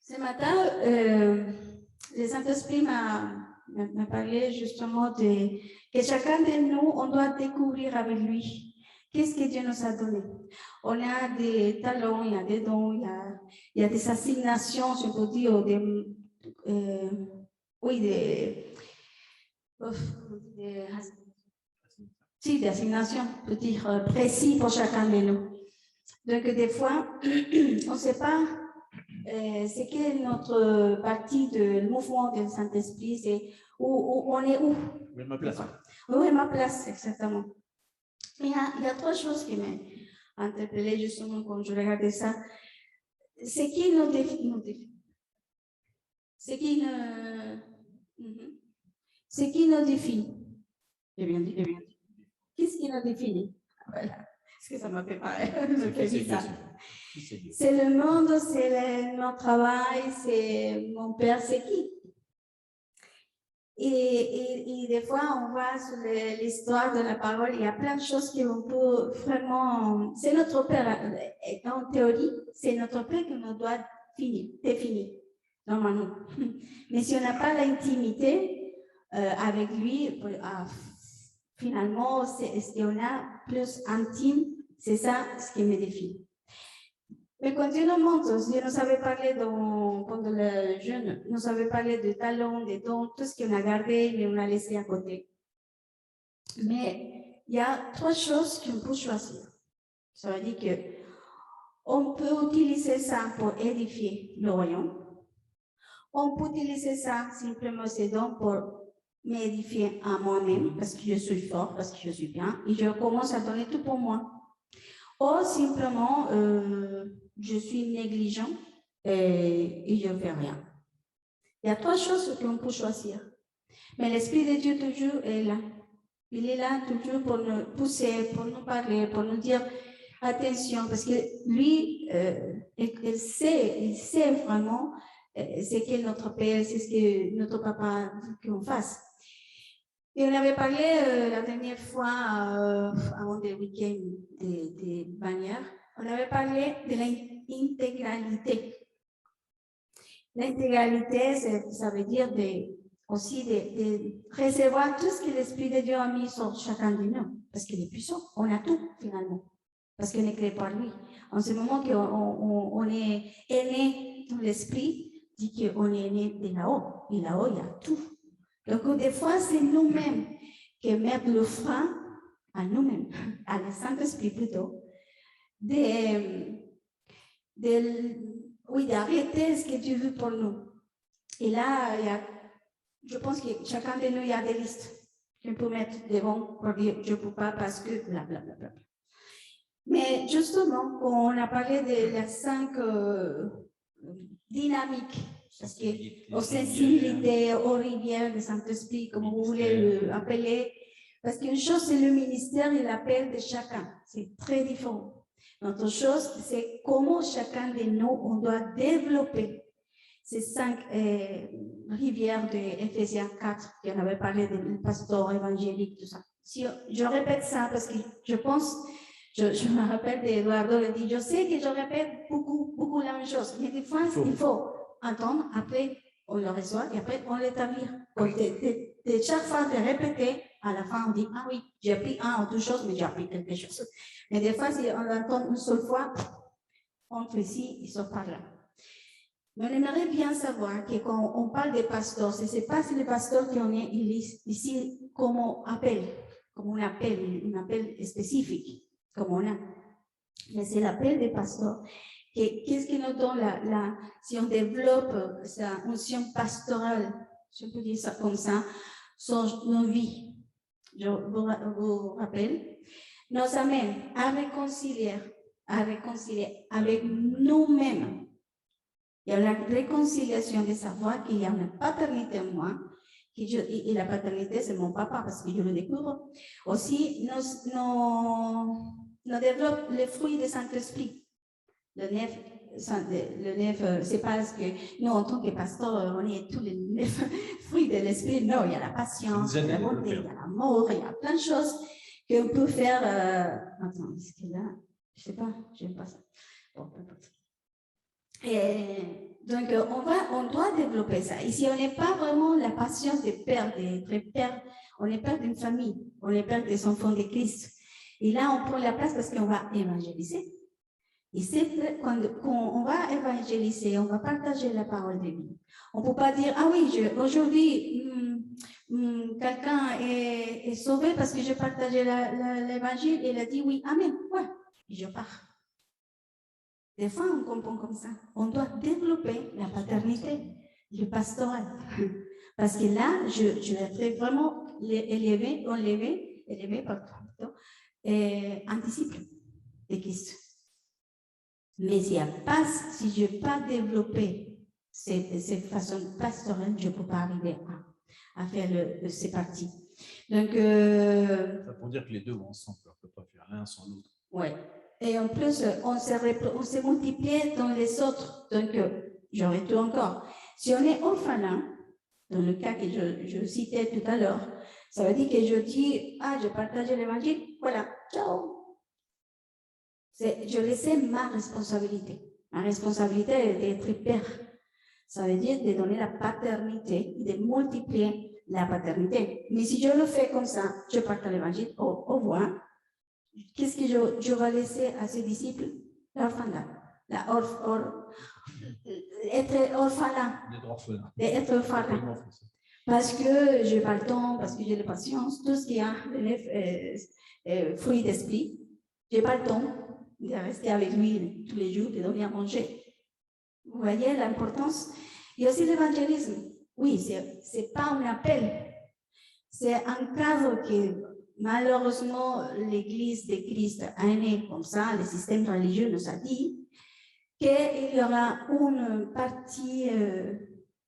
Ce matin, le Saint-Esprit m'a parlé justement que chacun de nous, on doit découvrir avec lui qu'est-ce que Dieu nous a donné. On a des talents, il y a des dons, il y a des assignations, je peux dire, des assignations, je peux dire, précises pour chacun de nous. Donc, des fois, on ne sait pas c'est quelle notre partie du mouvement du Saint-Esprit, c'est où on est où? Où est ma place? Où est ma place, exactement. Il y a trois choses qui m'ont interpellée justement quand je regardais ça. C'est qui nous définit? C'est qui nous définit? J'ai bien dit. Qu'est-ce qui nous définit? Voilà. Est-ce que ça m'a fait pareil? Je fais ça. C'est le monde, c'est notre travail, c'est mon père, c'est qui? Et des fois, on voit sur l'histoire de la parole, il y a plein de choses qu'on peut vraiment... C'est notre père, en théorie, c'est notre père que nous doit définir, normalement. Mais si on n'a pas l'intimité avec lui, finalement, ce qu'on a plus intime, c'est ça ce qui me définit. Mais continuellement, Dieu nous avait parlé pendant le jeûne, nous avait parlé de talents, de dons, tout ce qu'on a gardé, mais on a laissé à côté. Mais il y a trois choses qu'on peut choisir. Ça veut dire qu'on peut utiliser ça pour édifier le royaume. On peut utiliser ça simplement, ces dons pour m'édifier à moi-même, parce que je suis fort, parce que je suis bien, et je commence à donner tout pour moi. Ou simplement, je suis négligent et je ne fais rien. Il y a trois choses qu'on peut choisir. Mais l'Esprit de Dieu toujours est là. Il est là toujours pour nous pousser, pour nous parler, pour nous dire attention, parce que lui, il sait vraiment ce qu'est notre Père, c'est ce que notre papa veut qu'on fasse. Et on avait parlé la dernière fois, avant le week-end des bannières, on avait parlé de l'intégralité. L'intégralité, ça veut dire aussi de recevoir tout ce que l'Esprit de Dieu a mis sur chacun de nous, parce qu'il est puissant, on a tout finalement, parce qu'on est créé par lui. En ce moment qu'on est né dans l'Esprit, dit qu'on est né de là-haut, et là-haut il y a tout. Donc, des fois, c'est nous-mêmes qui mettons le frein à nous-mêmes, à le Saint-Esprit plutôt, d'arrêter ce que Dieu veut pour nous. Et là, je pense que chacun de nous, il y a des listes qu'on peut mettre devant pour dire je ne peux pas parce que blablabla. Mais justement, quand on a parlé de les 5 dynamiques, parce que aux sensibilités, aux rivières du Saint-Esprit, comme vous voulez l'appeler, parce qu'une chose, c'est le ministère et l'appel de chacun. C'est très différent. L'autre chose, c'est comment chacun de nous, on doit développer ces 5 rivières de Ephésiens 4, qui en avait parlé du pasteur évangélique, tout ça. Si je répète ça, parce que je pense, je me rappelle d'Eduardo, il dit, je sais que je répète beaucoup la même chose, mais des fois, il faut entendre, après, on le reçoit, et après, on l'établit. De chaque fois de répéter, à la fin, on dit, ah oui, j'ai appris un ou deux choses, mais j'ai appris quelque chose. Mais des fois, si on l'entend une seule fois, on fait ici, il sort par là. Mais on aimerait bien savoir que quand on parle des pasteurs, ce n'est pas les pasteurs qui ont ici comme on appelle, un appel spécifique, comme on a. Mais c'est l'appel des pasteurs. Qu'est-ce qui nous donne si on développe sa onction pastorale, je peux dire ça comme ça, sur nos vies. Je vous rappelle, nous amène à réconcilier avec nous-mêmes. Il y a la réconciliation de savoir qu'il y a une paternité en moi, et la paternité, c'est mon papa, parce que je le découvre. Aussi, nous développons les fruits du Saint-Esprit. Le neuf, c'est pas parce que nous, en tant que pasteur, on est tous les 9 fruits de l'Esprit. Non, il y a la patience, il y a la bonté, il y a l'amour, il y a plein de choses qu'on peut faire. Attends, est-ce que là, je sais pas, je n'aime pas ça. Bon, peu importe. Donc, on doit développer ça. Ici, on n'est pas vraiment la patience des pères, des pères. On est père d'une famille, on est père des enfants de Christ. Et là, on prend la place parce qu'on va évangéliser. Et c'est quand on va évangéliser, on va partager la parole de Dieu. On ne peut pas dire, ah oui, aujourd'hui, quelqu'un est sauvé parce que j'ai partagé l'évangile et il a dit oui, amen. Ouais, et je pars. Des fois, on comprend comme ça. On doit développer la paternité, le pastoral. Parce que là, je vais être vraiment élevé un disciple de Christ. Mais si je n'ai pas développé cette façon pastorale, je ne peux pas arriver à faire ces parties. Donc, ça pour dire que les deux vont ensemble, on ne peut pas faire l'un sans l'autre. Oui. Et en plus, on s'est multiplié dans les autres. Donc, j'aurais tout encore. Si on est orphelin, dans le cas que je citais tout à l'heure, ça veut dire que je dis, je partage l'évangile, voilà, ciao. Je laissais ma responsabilité. Ma responsabilité est d'être père. Ça veut dire de donner la paternité, de multiplier la paternité. Mais si je le fais comme ça, je partage l'évangile, au revoir. Qu'est-ce que je vais laisser à ses disciples? L'orphelinat. Être orphelin. Être orphelin. Parce que je n'ai pas le temps, parce que j'ai la patience, tout ce qui a fruit d'esprit. Je n'ai pas le temps de rester avec lui tous les jours, de donner à manger. Vous voyez l'importance? Il y a aussi l'évangélisme. Oui, ce n'est pas un appel. C'est un cadre que malheureusement l'Église de Christ a né comme ça, le système religieux nous a dit qu'il y aura une partie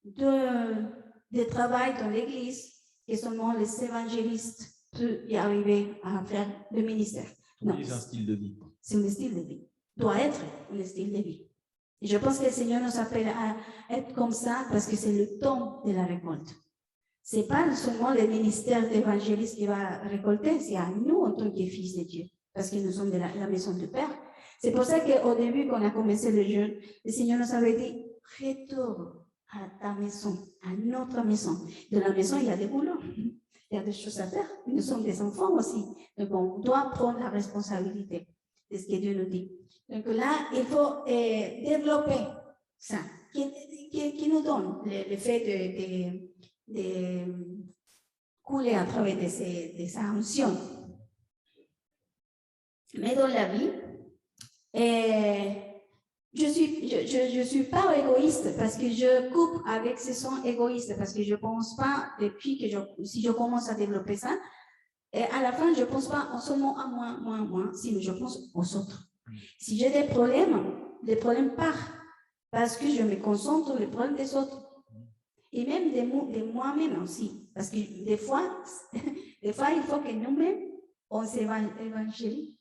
de travail dans l'Église que seulement les évangélistes peuvent y arriver à faire le ministère. C'est un style de vie. C'est un style de vie. Doit être un style de vie. Et je pense que le Seigneur nous appelle à être comme ça parce que c'est le temps de la récolte. Ce n'est pas seulement le ministère d'évangéliste qui va récolter, c'est à nous en tant que fils de Dieu, parce que nous sommes de la maison du Père. C'est pour ça qu'au début, quand on a commencé le jeûne, le Seigneur nous avait dit, retourne à ta maison, à notre maison. De la maison, il y a des boulots, il y a des choses à faire. Nous sommes des enfants aussi. Donc, on doit prendre la responsabilité de ce que Dieu nous dit. Donc là, il faut développer ça, qui nous donne le fait de couler à travers de ces onction. Mais dans la vie, je suis pas égoïste parce que je coupe avec ce son égoïste parce que je pense pas, depuis que si je commence à développer ça, et à la fin, je pense pas en seulement à moi, sinon je pense aux autres. Si j'ai des problèmes, les problèmes partent parce que je me concentre sur les problèmes des autres. Et même de moi-même aussi. Parce que des fois, il faut que nous-mêmes, on s'évangélise.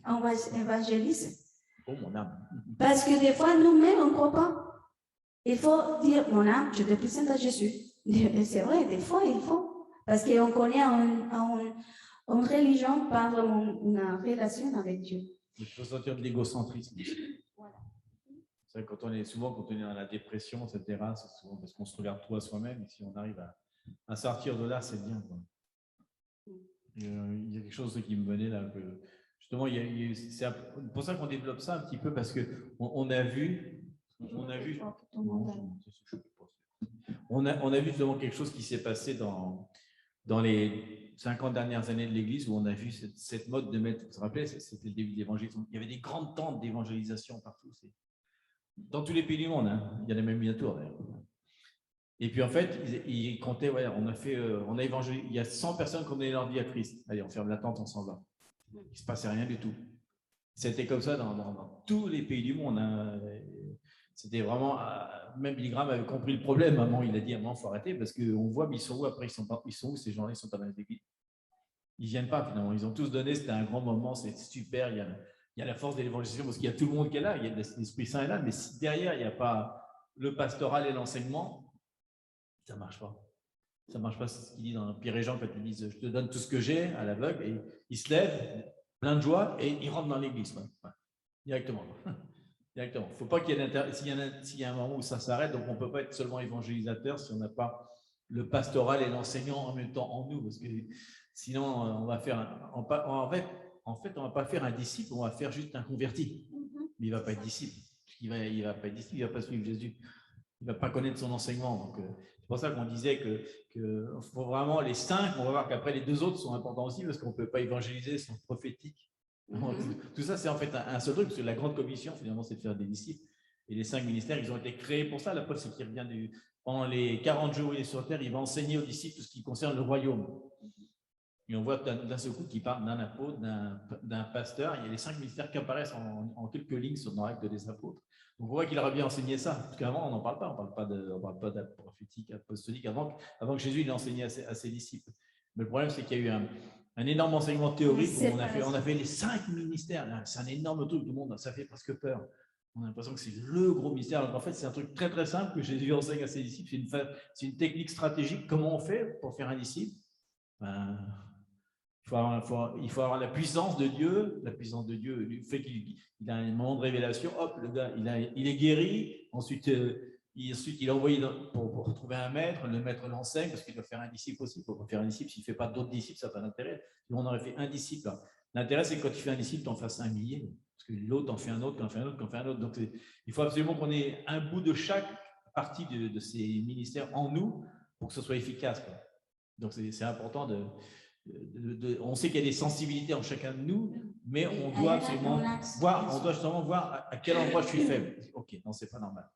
On va évangéliser. Oh, mon âme. Parce que des fois, nous-mêmes, on ne croit pas. Il faut dire, mon âme, je te présente à Jésus. C'est vrai, des fois, il faut. Parce qu'on connaît une religion, pas vraiment une relation avec Dieu. Il faut sortir de l'égocentrisme. Voilà. C'est vrai, quand on est dans la dépression, etc., c'est souvent parce qu'on se regarde trop à soi-même. Et si on arrive à sortir de là, c'est bien, quoi. Il y a quelque chose qui me venait là. Justement, c'est pour ça qu'on développe ça un petit peu, parce qu'on a vu justement quelque chose qui s'est passé dans les 50 dernières années de l'Église, où on a vu cette mode de mettre, vous vous rappelez, c'était le début de l'évangélisation. Il y avait des grandes tentes d'évangélisation partout. Dans tous les pays du monde, hein. Il y en a même une à Tours d'ailleurs. Et puis en fait, ils comptaient, ouais, on a évangélisé, il y a 100 personnes qui ont donné leur vie à Christ. Allez, on ferme la tente, on s'en va. Il ne se passait rien du tout. C'était comme ça dans tous les pays du monde. Hein. C'était vraiment, même Billy Graham avait compris le problème. À un moment, il a dit, à un moment, il faut arrêter, parce qu'on voit, mais ils sont où après, ils sont où ces gens-là? Ils sont pas dans les églises. Ils ne viennent pas finalement. Ils ont tous donné, c'était un grand moment, c'est super. Il y a la force de l'évangélisation, parce qu'il y a tout le monde qui est là, il y a l'Esprit Saint est là, mais si derrière, il n'y a pas le pastoral et l'enseignement, ça ne marche pas. Ça ne marche pas, c'est ce qu'il dit dans Pierre et Jean quand ils disent « Je te donne tout ce que j'ai à l'aveugle » et il se lève, plein de joie, et il rentre dans l'église, directement. Directement. Il ne faut pas qu'il y ait s'il y a un moment où ça s'arrête, donc on ne peut pas être seulement évangélisateur si on n'a pas le pastoral et l'enseignant en même temps en nous, parce que sinon on va faire on va pas faire un disciple, on va faire juste un converti. Mais il ne va pas être disciple. Il va pas être disciple, il ne va pas suivre Jésus. Il ne va pas connaître son enseignement. Donc c'est pour ça qu'on disait que faut vraiment les 5, on va voir qu'après les 2 autres sont importants aussi, parce qu'on ne peut pas évangéliser sans prophétique. Tout ça, c'est en fait un seul truc, parce que la grande commission, finalement, c'est de faire des disciples. Et les 5 ministères, ils ont été créés pour ça. La preuve, c'est qu'il revient pendant les 40 jours où il est sur terre, il va enseigner aux disciples tout ce qui concerne le royaume. Et on voit d'un seul coup qu'il parle d'un apôtre, d'un pasteur. Il y a les 5 ministères qui apparaissent en quelques lignes dans l'acte des apôtres. Donc on voit qu'il aurait bien enseigné ça, parce qu'avant, on n'en parle pas. On ne parle pas d'apoprophétique, apostolique, avant que Jésus l'ait enseigné à ses disciples. Mais le problème, c'est qu'il y a eu un énorme enseignement théorique où on a fait les 5 ministères. C'est un énorme truc, tout le monde, ça fait presque peur. On a l'impression que c'est le gros mystère. Donc en fait, c'est un truc très très simple que Jésus enseigne à ses disciples. C'est une technique stratégique. Comment on fait pour faire un disciple? Il faut avoir la puissance de Dieu, le fait qu'il a un moment de révélation. Hop, le gars, il est guéri. Ensuite, il est envoyé pour retrouver un maître. Le maître l'enseigne parce qu'il doit faire un disciple aussi. Pour faire un disciple, s'il ne fait pas d'autres disciples, ça n'a pas d'intérêt. On aurait fait un disciple. L'intérêt, c'est que quand tu fais un disciple, tu en fasses 1 millier. Parce que l'autre en fait un autre, qui en fait un autre, qui en fait un autre. Donc, il faut absolument qu'on ait un bout de chaque partie de ces ministères en nous pour que ce soit efficace, quoi. Donc, c'est important on sait qu'il y a des sensibilités en chacun de nous, mais on doit absolument voir à quel endroit je suis faible. Ok, non, c'est pas normal.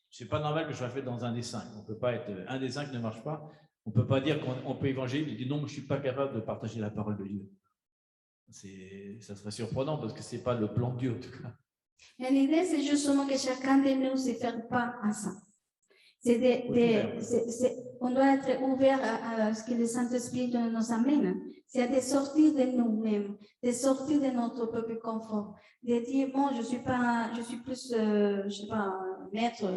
C'est pas normal que je sois fait dans un des 5. On peut pas être un des 5 ne marche pas. On peut pas dire qu'on peut évangéliser et dire non, je suis pas capable de partager la parole de Dieu. Ça serait surprenant parce que c'est pas le plan de Dieu en tout cas. Et l'idée, c'est justement que chacun de nous se ferme pas à ça. On doit être ouvert à ce que le Saint-Esprit nous amène. C'est de sortir de nous-mêmes, de sortir de notre propre confort, de dire, bon, je suis plus, je sais pas, maître,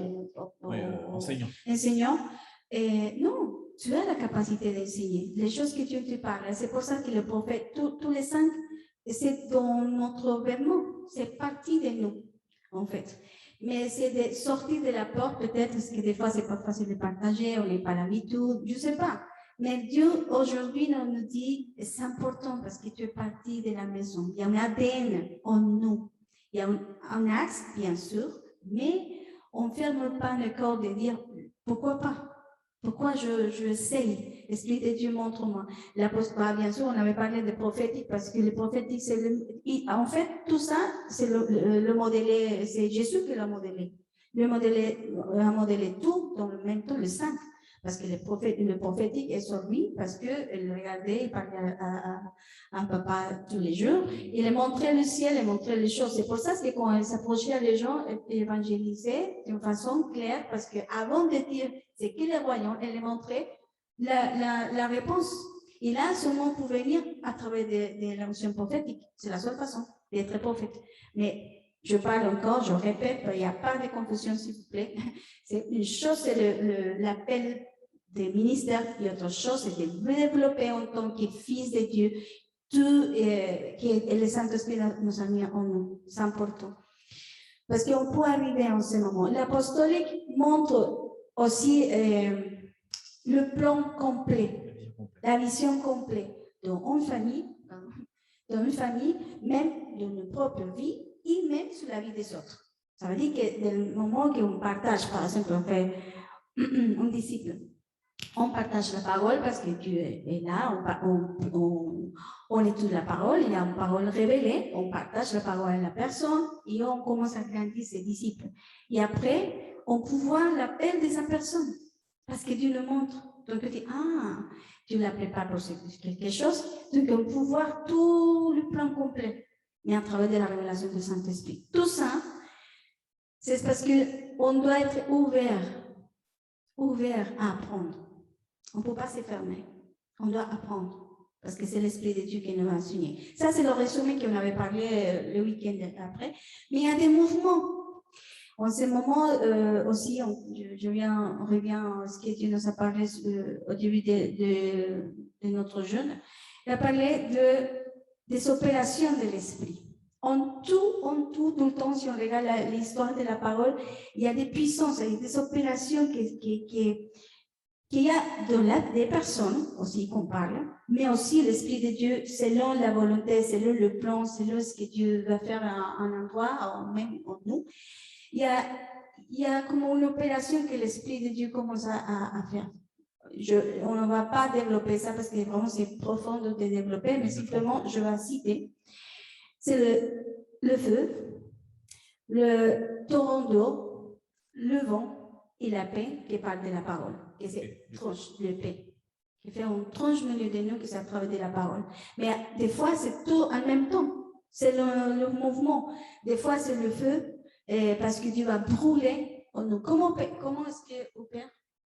enseignant. Et non, tu as la capacité d'enseigner les choses que Dieu te parle. C'est pour ça que le prophète, tous les 5, c'est dans notre vermont, c'est partie de nous, en fait. Mais c'est de sortir de la porte, peut-être, parce que des fois, c'est pas facile de partager, on n'est pas l'habitude, je sais pas. Mais Dieu, aujourd'hui, nous dit, c'est important parce que tu es parti de la maison. Il y a un ADN en nous. Il y a un axe, bien sûr, mais on ne ferme pas le corps de dire, pourquoi pas? Pourquoi je sais? L'Esprit de Dieu montre-moi. Bien sûr, on avait parlé de prophétique parce que le prophétique, en fait, tout ça, c'est le modélé, c'est Jésus qui l'a modélé. Le modélé a modélé tout, dans le même temps, le 5. Parce que le prophétique est sur lui, parce qu'il regardait, il parlait à papa tous les jours. Il montrait le ciel, il montrait les choses. C'est pour ça que quand il s'approchait à les gens, il évangélisait d'une façon claire, parce qu'avant de dire c'est qui les voyants, elle les montrait la réponse. Et là, seulement pour venir à travers de l'onction prophétique. C'est la seule façon d'être prophète. Mais je parle encore, je répète, il n'y a pas de confusion, s'il vous plaît. Une chose, c'est l'appel des ministères, et autre chose, c'est de développer en tant que fils de Dieu tout que le Saint-Esprit nous a mis en nous. C'est important. Parce qu'on peut arriver en ce moment. L'apostolique montre aussi le plan complet, la vision complète dans une famille, même dans notre propre vie, et même sur la vie des autres. Ça veut dire que dans le moment qu'on partage, par exemple, on fait un disciple, on partage la parole parce que Dieu est là, on étudie la parole, il y a une parole révélée, on partage la parole à la personne et on commence à grandir ses disciples. Et après, on peut voir l'appel de sa personne parce que Dieu le montre. Donc, on dit, Dieu l'a préparé pour quelque chose. Donc, on peut voir tout le plan complet, mais à travers de la révélation du Saint-Esprit. Tout ça, c'est parce qu'on doit être ouvert à apprendre. On ne peut pas se fermer. On doit apprendre. Parce que c'est l'Esprit de Dieu qui nous a enseigné. Ça, c'est le résumé qu'on avait parlé le week-end après. Mais il y a des mouvements. En ce moment aussi, on revient à ce que Dieu nous a parlé au début de notre jeûne. Il a parlé des opérations de l'Esprit. En tout le temps, si on regarde l'histoire de la parole, il y a des puissances, il y a des opérations qu'il y a des personnes aussi qu'on parle, mais aussi l'Esprit de Dieu, selon la volonté, selon le plan, selon ce que Dieu va faire à un endroit, même en nous. Il y a comme une opération que l'Esprit de Dieu commence à faire. On ne va pas développer ça parce que vraiment c'est profond de développer, mais simplement je vais citer. C'est le feu, le torrent d'eau, le vent et la paix qui parle de la parole. Et c'est tranche de paix qui fait une tranche au milieu de nous qui s'attraverse de la parole. Mais des fois, c'est tout en même temps. C'est le mouvement. Des fois, c'est le feu parce que Dieu va brûler en nous. Comment est-ce qu'on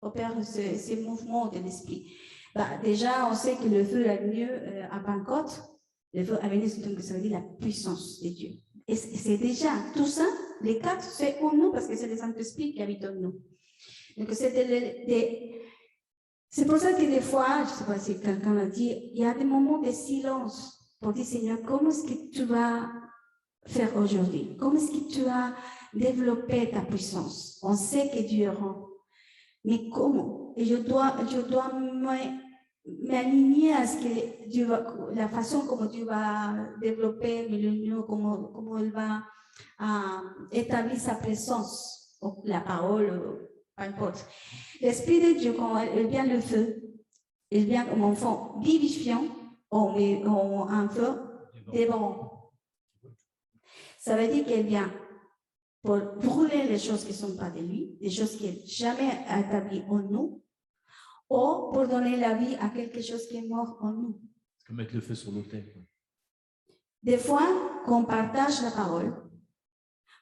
opère ces mouvements de l'esprit? Déjà, on sait que le feu a lieu à Pentecôte. Le feu a venu, donc ça veut dire la puissance de Dieu. Et c'est déjà tout ça, les quatre, c'est en nous parce que c'est le Saint-Esprit qui habite en nous. Donc, c'est pour ça que des fois, je ne sais pas si quelqu'un l'a dit, il y a des moments de silence pour dire, Seigneur, comment est-ce que tu vas faire aujourd'hui? Comment est-ce que tu vas développer ta puissance? On sait que Dieu rend, mais comment? Et je dois m'aligner à ce que Dieu va, la façon comment Dieu va développer le comment il va établir sa présence, la parole, peu importe. L'Esprit de Dieu, quand il vient le feu, il vient comme un fond vivifiant, un feu dévorant. Ça veut dire qu'il vient pour brûler les choses qui ne sont pas de lui, des choses qu'il n'a jamais établies en nous, ou pour donner la vie à quelque chose qui est mort en nous. C'est comme mettre le feu sur l'autel. Des fois, qu'on partage la parole,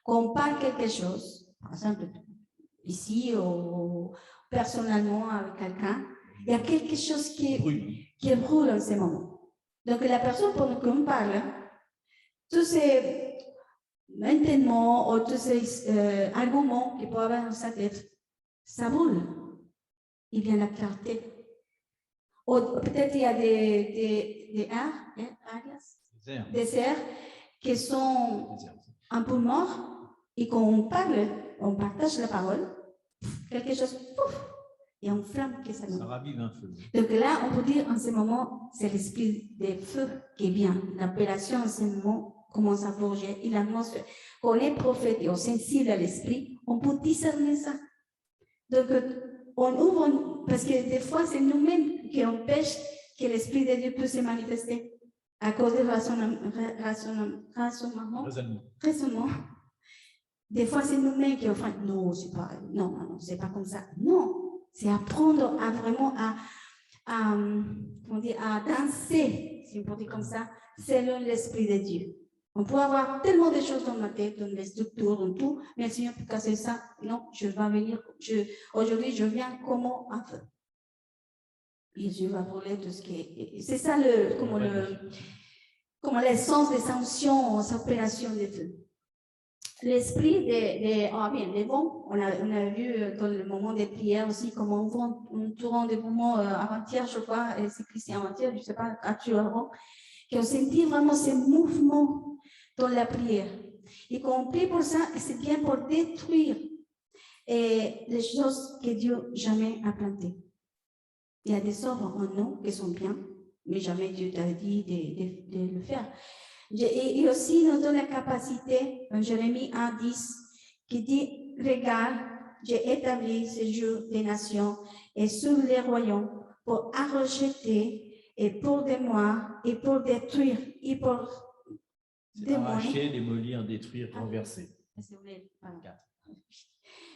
qu'on parle quelque chose, par exemple, ici ou personnellement avec quelqu'un, il y a quelque chose qui brûle en ce moment. Donc, la personne, pendant qu'on parle, tous ces maintenant ou tous ces arguments qu'il peut avoir dans sa tête, ça brûle. Il vient la clarté. Ou peut-être il y a des cerfs qui sont un peu morts et quand on parle, on partage la parole, quelque chose, pouf, il y a une flamme qui s'allume. Ça ravive un feu. Donc là, on peut dire en ce moment, c'est l'esprit des feux qui vient. L'appellation en ce moment commence à forger. Il annonce qu'on est prophète et on est sensible à l'esprit, on peut discerner ça. Donc, on ouvre, parce que des fois, c'est nous-mêmes qui empêchent que l'Esprit de Dieu puisse se manifester à cause du raisonnement. Des fois, c'est nous-mêmes qui offrent. Non, c'est pas comme ça. Non, c'est apprendre à vraiment à danser, si on peut dire comme ça, selon l'Esprit de Dieu. On peut avoir tellement de choses dans ma tête, dans les structures, dans tout, mais le Seigneur peut casser ça. Non, je vais venir, aujourd'hui, je viens comment un feu. Et Dieu va brûler tout ce qui est. C'est ça comment l'essence des sanctions, des opérations des feux. L'esprit des vents, on a vu dans le moment des prières aussi, comment on voit un tournant des moments avant-hier, je crois, c'est Christian avant-hier, je ne sais pas, actuellement, qui ont senti vraiment ces mouvements dans la prière. Et quand on prie pour ça, c'est bien pour détruire les choses que Dieu jamais a plantées. Il y a des œuvres en nous qui sont bien, mais jamais Dieu t'a dit de le faire. Et aussi, nous donne la capacité, en Jérémie 1:10, qui dit, regarde, j'ai établi ce jour des nations et sur les royaumes pour rejeter et pour démolir et pour détruire et pour arracher, démolir, détruire, renverser.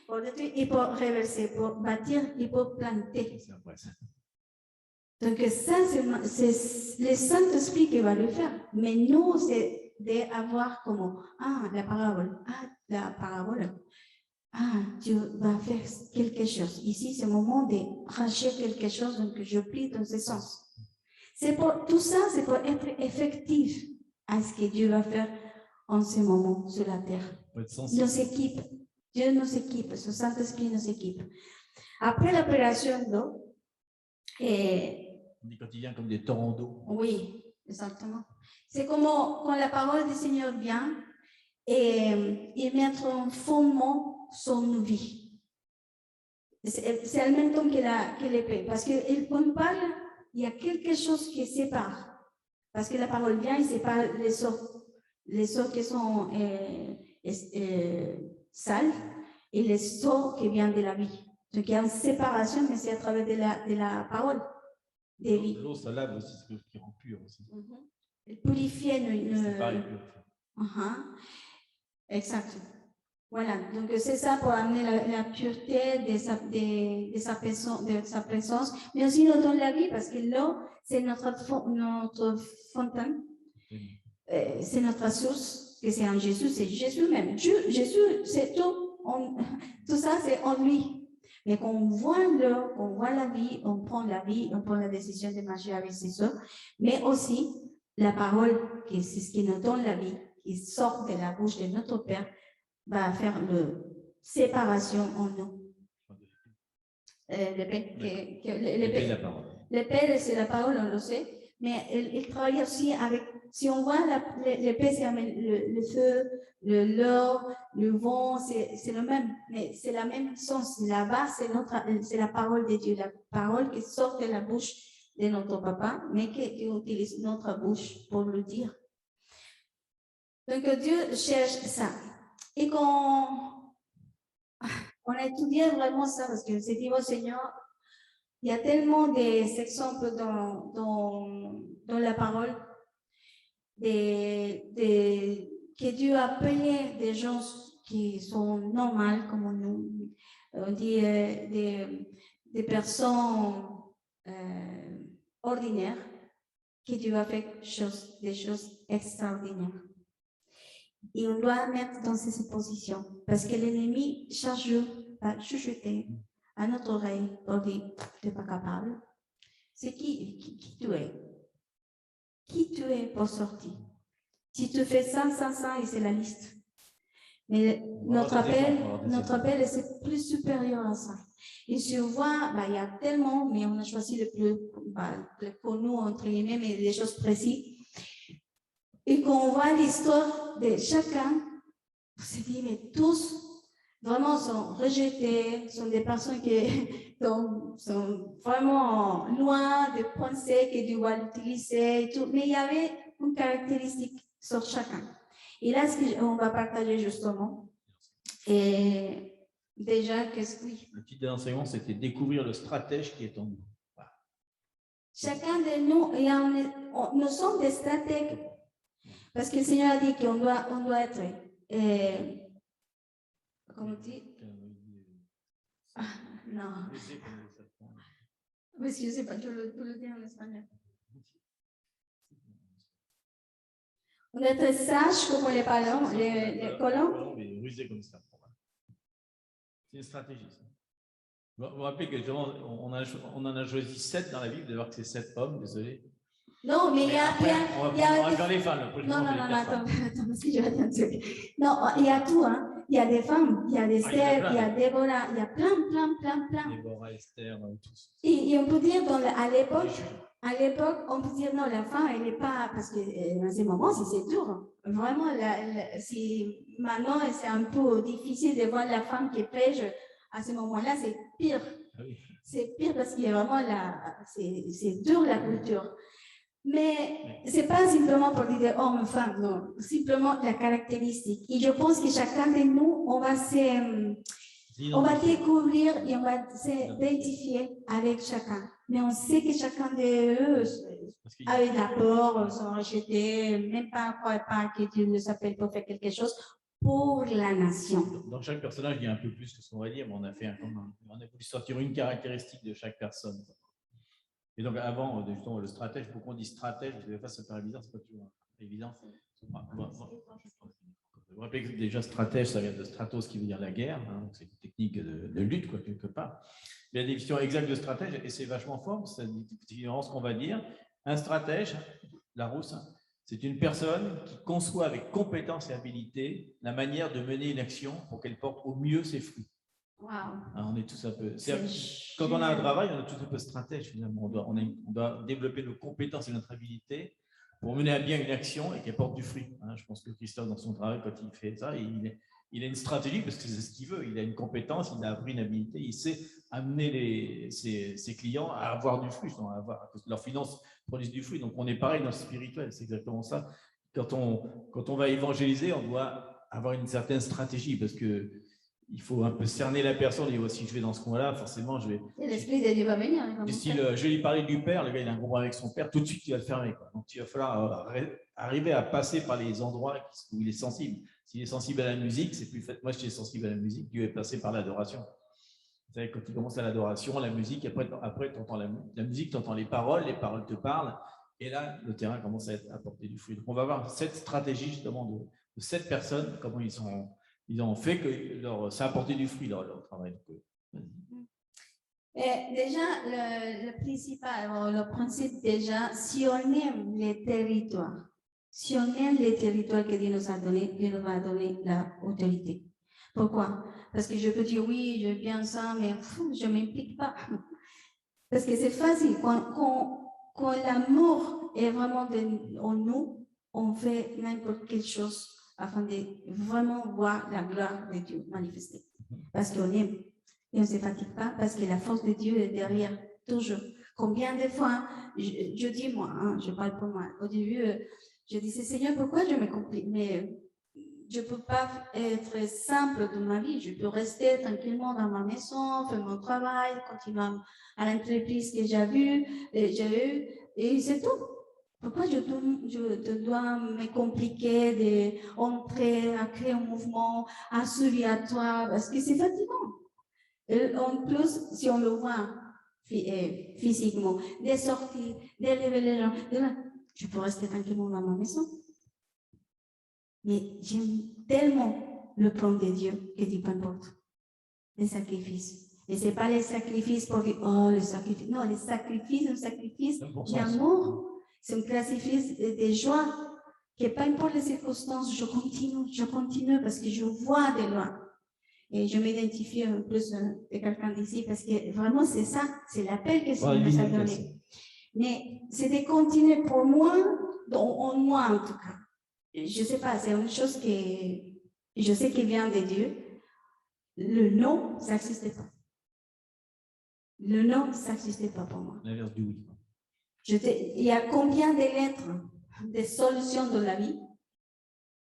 Pour détruire et pour renverser, pour bâtir et pour planter. Donc ça, c'est le Saint-Esprit qui va le faire. Mais nous, c'est d'avoir comment la parabole. Dieu va faire quelque chose. Ici, c'est le moment de racheter quelque chose, donc je prie dans ce sens. Tout ça, c'est pour être effectif à ce que Dieu va faire en ce moment sur la terre. Nos équipes. Dieu nous équipe, ce Saint-Esprit nous équipe. Après l'opération d'eau, on dit quand il vient comme des torrents d'eau. Oui, exactement. C'est comme quand la parole du Seigneur vient et mettre un fondement sur nos vies. C'est le même temps que l'épée. Parce que quand on parle, il y a quelque chose qui sépare. Parce que la parole vient, il sépare les sorts qui sont sales et les sorts qui viennent de la vie. Donc il y a une séparation, mais c'est à travers de la parole. L'eau, ça lave aussi, ce qui rend pur aussi. Elle purifie C'est pareil, purifier. Exact. Voilà, donc c'est ça pour amener la pureté de sa présence, mais aussi dans la vie, parce que l'eau, c'est notre fontaine, c'est notre source, que c'est en Jésus, c'est Jésus même. Jésus, c'est tout. Tout ça, c'est en lui. Mais quand on voit l'eau, on voit la vie, on prend la décision de marcher avec ses soeurs, mais aussi la parole, qui c'est ce qui nous donne la vie, qui sort de la bouche de notre Père, va faire une séparation en nous. L'épée, la parole. L'épée, c'est la parole, on le sait, mais il travaille aussi avec, si on voit l'épée, c'est le feu, l'or, le vent, c'est le même, mais c'est la même sens. Là-bas, c'est la parole de Dieu, la parole qui sort de la bouche de notre papa, mais qui utilise notre bouche pour le dire. Donc, Dieu cherche ça. Et quand on a étudié vraiment ça, parce que c'est dit au Seigneur, il y a tellement d'exemples dans la parole que Dieu a appelé des gens qui sont normales comme nous. On dit des personnes ordinaires, que Dieu a fait des choses extraordinaires. Et on doit mettre dans ces positions. Parce que l'ennemi, chaque jour, va chuchoter à notre oreille pour dire « tu n'es pas capable ». C'est qui tu es. Qui tu es pour sortir. Si tu fais ça, et c'est la liste. Mais notre appel, c'est plus supérieur à ça. Et si on voit, il y a tellement, mais on a choisi le plus connu, entre guillemets, mais des choses précises. Et quand on voit l'histoire de chacun, on se dit, mais tous, vraiment, sont rejetés, sont des personnes qui sont vraiment loin de penser que Dieu va l'utiliser et tout. Mais il y avait une caractéristique sur chacun. Et là, ce qu'on va partager justement, et déjà, oui. Le titre de l'enseignement, c'était découvrir le stratège qui est en nous. Voilà. Chacun de nous, nous sommes des stratèges. Parce que le Seigneur a dit qu'on doit être, comment on dit? Non. Mais je ne sais pas, je le dis en espagnol. On doit être sage comme les colons. Rusé comme ça. C'est une stratégie. Vous vous rappelez que on en a choisi 7 dans la Bible, de voir que c'est 7 hommes, désolé. Non, mais il y a dans les femmes. Non, attends, parce que je vais dire un truc. Non, il y a tout, hein. Il y a des femmes, il y a des Esther, il y a Déborah, il y a plein. Déborah, Esther, tous. Et on peut dire, à l'époque, on peut dire, non, la femme, elle n'est pas, parce que dans ces moments, c'est dur. Vraiment, maintenant, c'est un peu difficile de voir la femme qui pêche. À ce moment-là, c'est pire. C'est pire parce qu'il y a vraiment c'est dur la culture. Mais ce n'est pas simplement pour dire homme, femme, non. Simplement la caractéristique. Et je pense que chacun de nous, on va découvrir et on va s'identifier avec chacun. Mais on sait que chacun d'eux avait d'abord, sont rejetés, même pas croient pas que Dieu nous appelle pour faire quelque chose pour la nation. Dans chaque personnage, il y a un peu plus que ce qu'on va dire, mais on a voulu sortir une caractéristique de chaque personne. Et donc, avant, justement, le stratège, pourquoi on dit stratège? Parce que des fois, ça paraît bizarre, c'est pas toujours évident. Vous vous rappelez que déjà, stratège, ça vient de stratos, qui veut dire la guerre. Hein, c'est une technique de lutte, quoi, quelque part. Il y a des définition exacte de stratège, et c'est vachement fort, c'est ce qu'on va dire. Un stratège, Larousse, c'est une personne qui conçoit avec compétence et habilité la manière de mener une action pour qu'elle porte au mieux ses fruits. Wow. On est tous un peu. Quand on a un travail, on est tous un peu stratège finalement. On doit développer nos compétences et notre habilité pour mener à bien une action et qu'elle porte du fruit. Hein. Je pense que Christophe, dans son travail, quand il fait ça, il a une stratégie parce que c'est ce qu'il veut. Il a une compétence, il a appris une habilité, il sait amener ses clients à avoir du fruit, que leurs finances produisent du fruit. Donc, on est pareil dans le spirituel, c'est exactement ça. Quand on va évangéliser, on doit avoir une certaine stratégie parce que il faut un peu cerner la personne. Et si je vais dans ce coin-là, forcément, je vais. Et l'esprit de Dieu va venir. Je vais lui parler du père, le gars, il a un gros problème avec son père, tout de suite, il va le fermer. Quoi. Donc, il va falloir arriver à passer par les endroits où il est sensible. S'il est sensible à la musique, c'est plus fait. Moi, je suis sensible à la musique, Dieu est passé par l'adoration. Vous savez, quand il commence à l'adoration, la musique, après tu entends la musique, tu entends les paroles te parlent, et là, le terrain commence à porter du fruit. Donc, on va voir cette stratégie, justement, de cette personne, comment ils ont fait que ça a apporté du fruit, leur travail. Et déjà, le principal, le principe déjà, si on aime les territoires, que Dieu nous a donnés, Dieu nous va donner l'autorité. Pourquoi? Parce que je peux dire oui, je bien ça, mais je ne m'implique pas. Parce que c'est facile. Quand l'amour est vraiment en nous, on fait n'importe quelle chose afin de vraiment voir la gloire de Dieu manifester. Parce qu'on aime. Et on ne se fatigue pas parce que la force de Dieu est derrière, toujours. Combien de fois, je dis moi, hein, je parle pour moi, au début, je disais, Seigneur, pourquoi je me complique? Mais je ne peux pas être simple dans ma vie. Je peux rester tranquillement dans ma maison, faire mon travail, continuer à l'entreprise que j'ai eue, et c'est tout. Pourquoi je dois me compliquer d'entrer, à créer un mouvement, à suivre à toi? Parce que c'est fatigant. En plus, si on le voit physiquement, des sorties, d'élever les gens, je peux rester tranquillement dans ma maison. Mais j'aime tellement le plan de Dieu que dit peu importe. Les sacrifices. Et ce n'est pas les sacrifices pour dire, oh, le sacrifice. Non, les sacrifices, un sacrifice d'amour. C'est un sacrifice de joie. Que peu importe les circonstances, je continue parce que je vois de loin. Et je m'identifie un peu de quelqu'un d'ici parce que vraiment, c'est ça, c'est l'appel que Seigneur nous a donné. Mais c'est de continuer pour moi, en moi en tout cas. Je ne sais pas, c'est une chose que je sais qui vient de Dieu. Le non, ça n'existait pas. Le non, ça n'existait pas pour moi. L'inverse du oui. Il y a combien de lettres, de solutions dans la vie,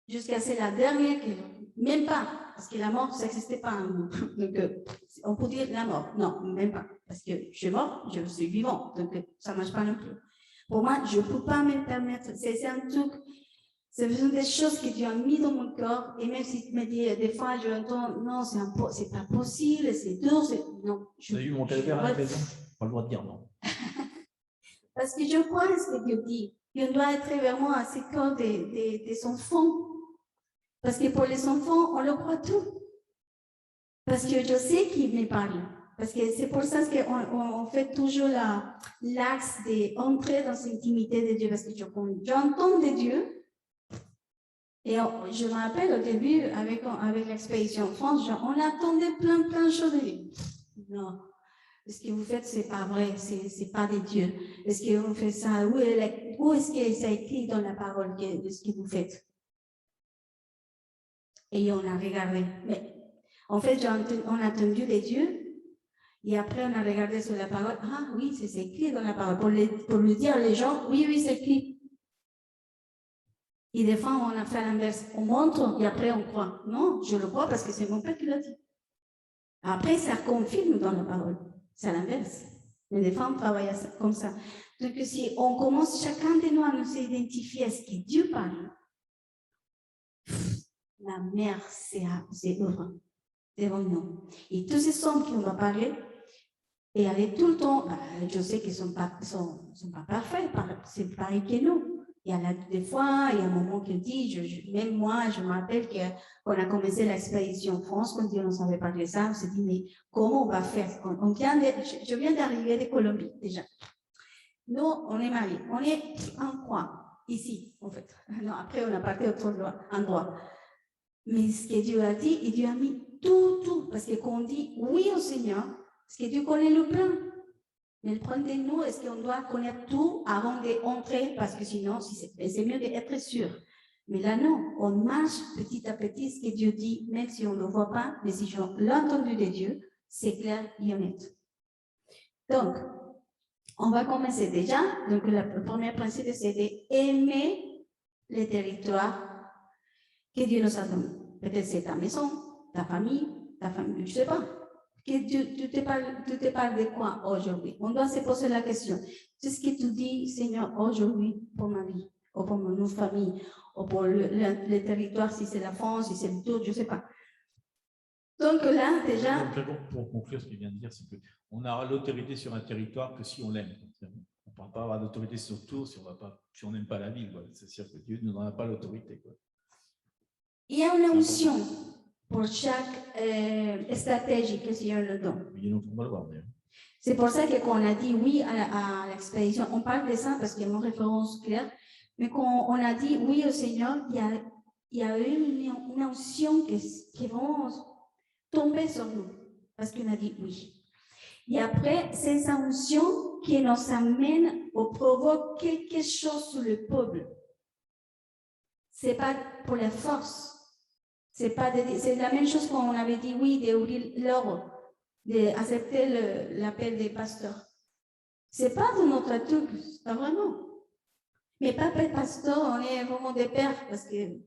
jusqu'à c'est la dernière qui même pas, parce que la mort, ça n'existait pas en nous. Donc, on peut dire la mort. Non, même pas. Parce que je suis mort, je suis vivant. Donc, ça ne marche pas non plus. Pour moi, je ne peux pas me permettre. C'est un truc, ce sont des choses que Dieu a mis dans mon corps. Et même si tu me dis, des fois, je entends, non, c'est pas possible, c'est dur. Non. Tu as eu mon calvaire à la maison. Pas le droit de dire non. Parce que je crois à ce que Dieu dit. Dieu doit être vraiment à ce corps des enfants. Parce que pour les enfants, on le croit tout. Parce que je sais qu'il me parle. Parce que c'est pour ça qu'on fait toujours l'axe d'entrer dans l'intimité de Dieu. Parce que j'entends de Dieu. Et je me rappelle au début, avec l'expédition en France, on attendait plein de choses de lui. Non. Ce que vous faites, c'est pas vrai, c'est pas de Dieu. Est-ce que vous faites ça? Où est-ce que ça écrit dans la parole de ce que vous faites? Et on a regardé. Mais en fait, on a entendu de Dieu. Et après, on a regardé sur la parole. Ah oui, c'est écrit dans la parole. Pour lui dire les gens, oui, c'est écrit. Et des fois, on a fait l'inverse. On montre et après, on croit. Non, je le crois parce que c'est mon père qui l'a dit. Après, ça confirme dans la parole. C'est l'inverse. Mais des fois, on travaille comme ça. Donc, si on commence chacun de nous à nous identifier à ce que Dieu parle, la mer, c'est ouvert devant nous. Et tous ces sons qu'on va parler, et aller tout le temps, je sais qu'ils ne sont pas parfaits, c'est pareil que nous. Il y a des fois, il y a un moment qui dit, même moi, je me rappelle qu'on a commencé l'expédition en France, quand Dieu nous avait parlé de ça, on s'est dit, mais comment on va faire? Je viens d'arriver de Colombie, déjà. Nous, on est mariés, on est en croix, ici, en fait. Non, après, on a parti à autre endroit. Mais ce que Dieu a dit, et Dieu a mis tout, parce que quand on dit oui au Seigneur, parce que Dieu connaît le plan. Mais le problème de nous, est-ce qu'on doit connaître tout avant d'entrer? Parce que sinon, c'est mieux d'être sûr. Mais là, non, on marche petit à petit ce que Dieu dit, même si on ne le voit pas, mais si on l'a entendu de Dieu, c'est clair et honnête. Donc, on va commencer déjà. Donc, le premier principe, c'est d'aimer les territoires que Dieu nous a donnés. Peut-être c'est ta maison, ta famille, je ne sais pas. Que Dieu, tu te parles de quoi aujourd'hui? On doit se poser la question. C'est ce que tu dis, Seigneur, aujourd'hui pour ma vie, ou pour nos familles, ou pour le territoire, si c'est la France, si c'est le tout, je ne sais pas. Donc là, déjà... Pour conclure ce qu'il vient de dire, c'est qu'on aura l'autorité sur un territoire que si on l'aime. On ne pourra pas avoir d'autorité sur tout si on n'aime pas la ville. C'est sûr que Dieu ne nous donnera pas l'autorité. Il y a une onction pour chaque stratégie que le Seigneur nous donne. C'est pour ça que quand on a dit oui à l'expédition, on parle de ça parce qu'il y a une référence claire, mais quand on a dit oui au Seigneur, il y a eu une onction qui va tomber sur nous parce qu'on a dit oui. Et après, c'est cette onction qui nous amène ou provoque quelque chose sur le peuple. Ce n'est pas pour la force. C'est la même chose qu'on avait dit oui, d'ouvrir l'ordre, d'accepter l'appel des pasteurs. Ce n'est pas de notre truc, pas vraiment. Mais pas pasteur, on est vraiment des pères parce que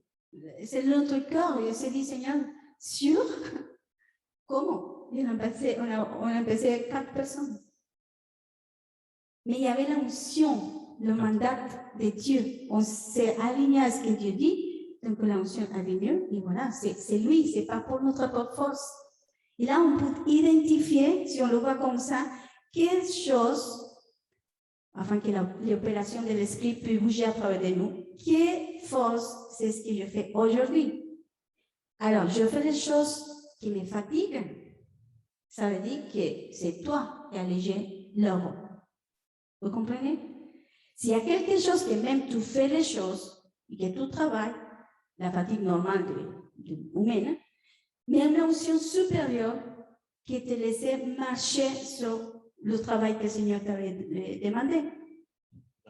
c'est notre cœur. Et on s'est dit, Seigneur, sûr? Comment? On a passé 4 personnes. Mais il y avait l'onction, le mandat de Dieu. On s'est aligné à ce que Dieu dit. Donc, l'onction avait lieu, et voilà, c'est lui, c'est pas pour notre propre force. Et là, on peut identifier, si on le voit comme ça, quelle chose, afin que l'opération de l'esprit puisse bouger à travers de nous, quelle force, c'est ce que je fais aujourd'hui. Alors, je fais des choses qui me fatiguent, ça veut dire que c'est toi qui as allégé l'œuvre. Vous comprenez? S'il y a quelque chose que même tu fais les choses, et que tu travailles, la fatigue normale humaine, mais une notion supérieure qui te laissait marcher sur le travail que le Seigneur t'avait demandé.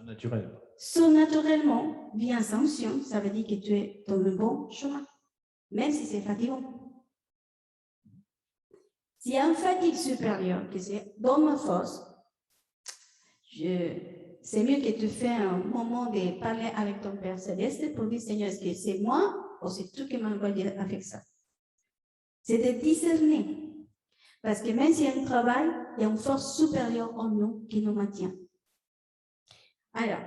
Naturel. Surnaturellement, vient sa onction, ça veut dire que tu es dans le bon chemin, même si c'est fatigant. S'il y a une fatigue supérieure, que c'est dans ma force, c'est mieux que tu fais un moment de parler avec ton Père Céleste pour dire, Seigneur, est-ce que c'est moi ou c'est toi qui m'as envoyé avec ça? C'est de discerner. Parce que même s'il y a un travail, il y a une force supérieure en nous qui nous maintient. Alors,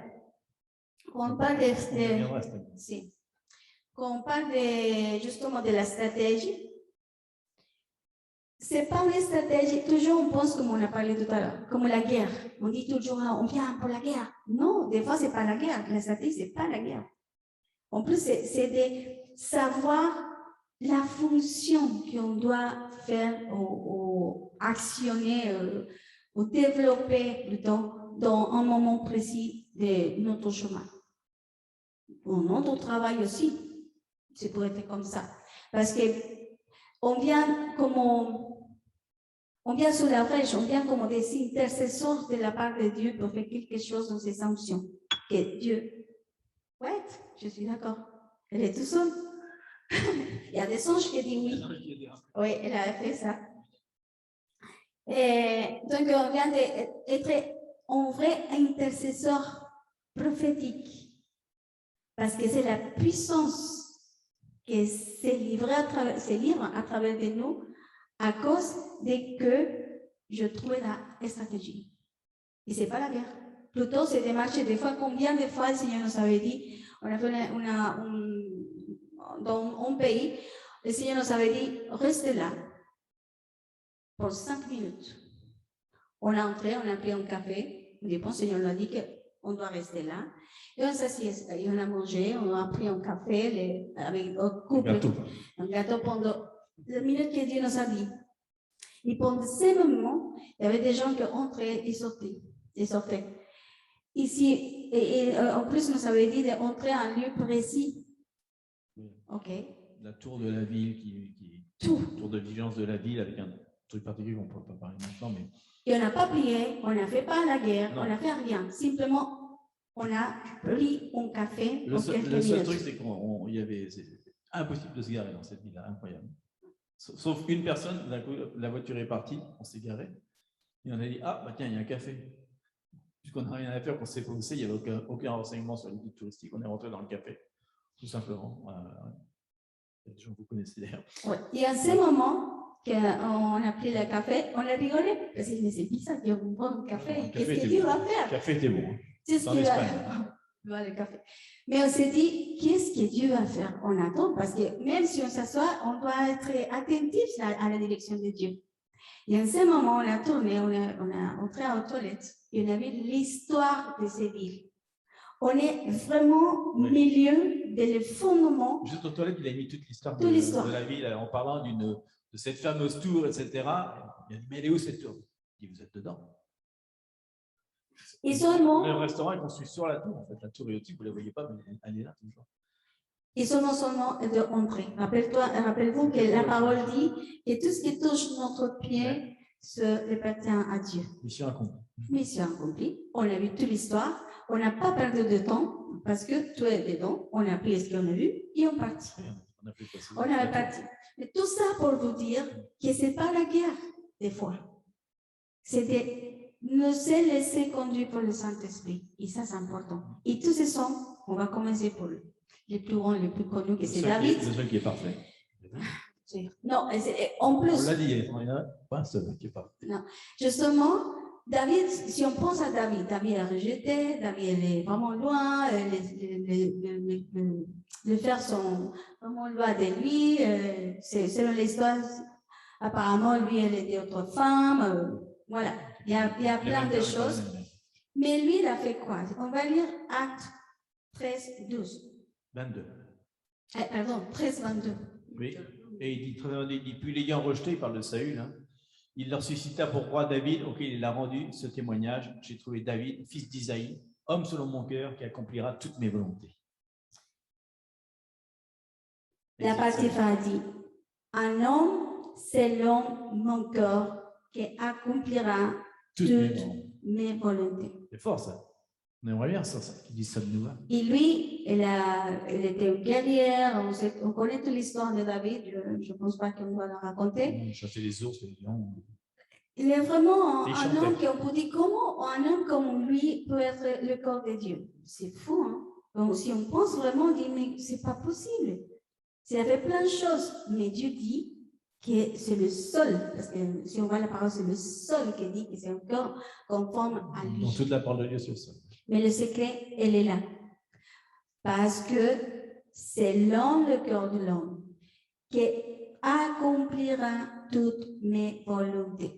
quand on parle justement de la stratégie, c'est pas une stratégie, toujours on pense comme on a parlé tout à l'heure, comme la guerre. On dit toujours, on vient pour la guerre. Non, des fois, c'est pas la guerre. La stratégie, c'est pas la guerre. En plus, c'est de savoir la fonction qu'on doit faire ou actionner ou développer plutôt dans un moment précis de notre chemin. Ou notre travail aussi, c'est pour être comme ça. Parce que on vient sur la brèche, on vient comme des intercesseurs de la part de Dieu pour faire quelque chose dans ses sanctions. Que Dieu, ouais, je suis d'accord. Elle est tout seule. Il y a des anges qui disent oui. Oui, elle a fait ça. Et donc, on vient d'être en vrai intercesseur prophétique. Parce que c'est la puissance qui s'est livrée à travers de nous à cause de que je trouvais la stratégie. Et ce n'est pas la guerre. Plutôt, c'est des marchés. Des fois, combien de fois le Seigneur nous avait dit, on a fait dans un pays, le Seigneur nous avait dit, restez là pour 5 minutes. On a entré, on a pris un café. Le bon Seigneur nous a dit qu'on doit rester là. Et on s'assied, on a mangé, on a pris un café avec un couple, un gâteau pendant les minutes que Dieu nous a dit. Et pendant ces moments, il y avait des gens qui entraient et sortaient. Ici, et en plus, nous avait dit d'entrer à un lieu précis. Ok. La tour de la ville, tour de vigilance de la ville avec truc particulier qu'on ne peut pas parler maintenant, mais... Et on n'a pas prié, on n'a fait pas la guerre, Non. on n'a fait rien. Simplement, on a pris un café. Le seul truc, c'est c'est impossible de se garer dans cette ville-là, incroyable. Sauf une personne, d'un coup, la voiture est partie, on s'est garé, et on a dit, ah, bah tiens, il y a un café. Puisqu'on n'a rien à faire, qu'on s'est posé, il n'y avait aucun renseignement sur les guides touristiques, on est rentré dans le café, tout simplement. Il y a des gens que vous connaissez d'ailleurs. Ouais. Et à ce moment, qu'on a pris le café, on a rigolé, parce que c'est bizarre qu'on boit un café. Qu'est-ce que Dieu va faire? Le café était bon. C'est ce qu'il va le café. Mais on s'est dit, qu'est-ce que Dieu va faire? On attend, parce que même si on s'assoit, on doit être attentif à la direction de Dieu. Et en ce moment, on a tourné, on a entré aux toilettes, et on a vu l'histoire de ces villes. On est vraiment au milieu des fondements. Juste aux toilettes, il a mis toute l'histoire de la ville en parlant de cette fameuse tour, etc. Il a dit, mais elle est où cette tour? Il dit, vous êtes dedans. Et seulement, le restaurant est construit sur la tour, en fait. La tour est au-dessus, vous ne la voyez pas, mais elle est là toujours. Et seulement de entrer. Rappelle-vous que la parole dit que tout ce qui touche notre pied se appartient à Dieu. Mission accomplie. Mission accomplie. On a vu toute l'histoire. On n'a pas perdu de temps parce que tout est dedans. On a pris ce qu'on a vu et on partit. On est parti. Mais tout ça pour vous dire que ce n'est pas la guerre, des fois. C'est de nous laisser conduire par le Saint-Esprit. Et ça, c'est important. Et tous ces sons, on va commencer pour les plus grands, les plus connus, que c'est David. C'est celui qui est parfait. Non, en plus. On l'a dit, il n'y en a pas un seul qui est parfait. Non, justement, David, si on pense à David, David a rejeté, David est vraiment loin, les frères sont vraiment loin de lui. Selon l'histoire, apparemment, lui, elle était autre femme. Voilà, il y a plein de choses. Mais lui, il a fait quoi? On va lire Actes 13, 12. 22. Pardon, 13, 22. Oui, et il dit, puis l'ayant rejeté, il parle de Saül, hein. Il leur suscita pour roi David, auquel il a rendu ce témoignage. J'ai trouvé David, fils d'Isaïe, homme selon mon cœur, qui accomplira toutes mes volontés. La partie a dit, un homme selon mon cœur qui accomplira toutes mes volontés. C'est fort ça. On aimerait bien ça, qui dit ça de nous. Et lui, il était guerrière. On connaît toute l'histoire de David. Je ne pense pas qu'on doit la raconter. Il chassait les ours, les lions. Il est vraiment un homme qui, on peut dire, comment un homme comme lui peut être le corps de Dieu? C'est fou, hein? Donc, si on pense vraiment, on dit, mais ce n'est pas possible. Il y avait plein de choses, mais Dieu dit que c'est le seul, parce que si on voit la parole, c'est le seul qui dit que c'est un corps conforme à lui. Dans toute la parole de Dieu, c'est ça. Mais le secret, elle est là. Parce que c'est l'homme, le cœur de l'homme, qui accomplira toutes mes volontés.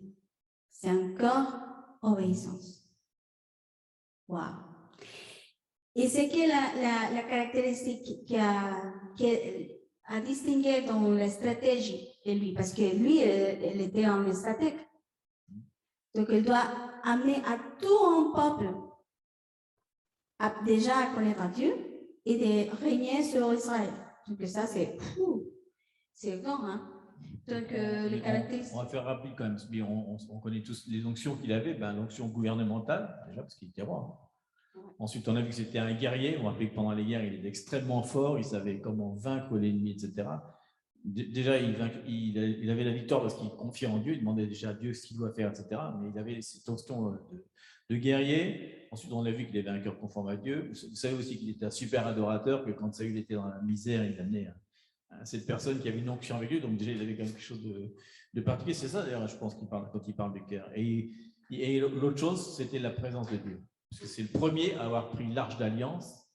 C'est encore obéissance. Wow. Et c'est que la caractéristique qui a distingué dans la stratégie de lui, parce que lui, elle était un stratège. Donc, elle doit amener à tout un peuple déjà à connaître Dieu et de régner sur Israël. Donc, ça, c'est grand, hein? Donc, les caractéristiques. On va faire rapide quand même. On connaît tous les onctions qu'il avait. L'onction gouvernementale, déjà, parce qu'il était roi. Hein. Ensuite, on a vu que c'était un guerrier. On a appris que pendant les guerres, il était extrêmement fort. Il savait comment vaincre l'ennemi, etc. Déjà, il avait la victoire parce qu'il confiait en Dieu. Il demandait déjà à Dieu ce qu'il doit faire, etc. Mais il avait cette onction de guerrier. Ensuite, on a vu qu'il avait un cœur conforme à Dieu. Vous savez aussi qu'il était un super adorateur, que quand Saül était dans la misère, il amenait cette personne qui avait une onction avec lui. Donc déjà, il avait quelque chose de particulier. C'est ça, d'ailleurs, je pense qu'il parle quand il parle du cœur. Et l'autre chose, c'était la présence de Dieu. Parce que c'est le premier à avoir pris l'Arche d'Alliance,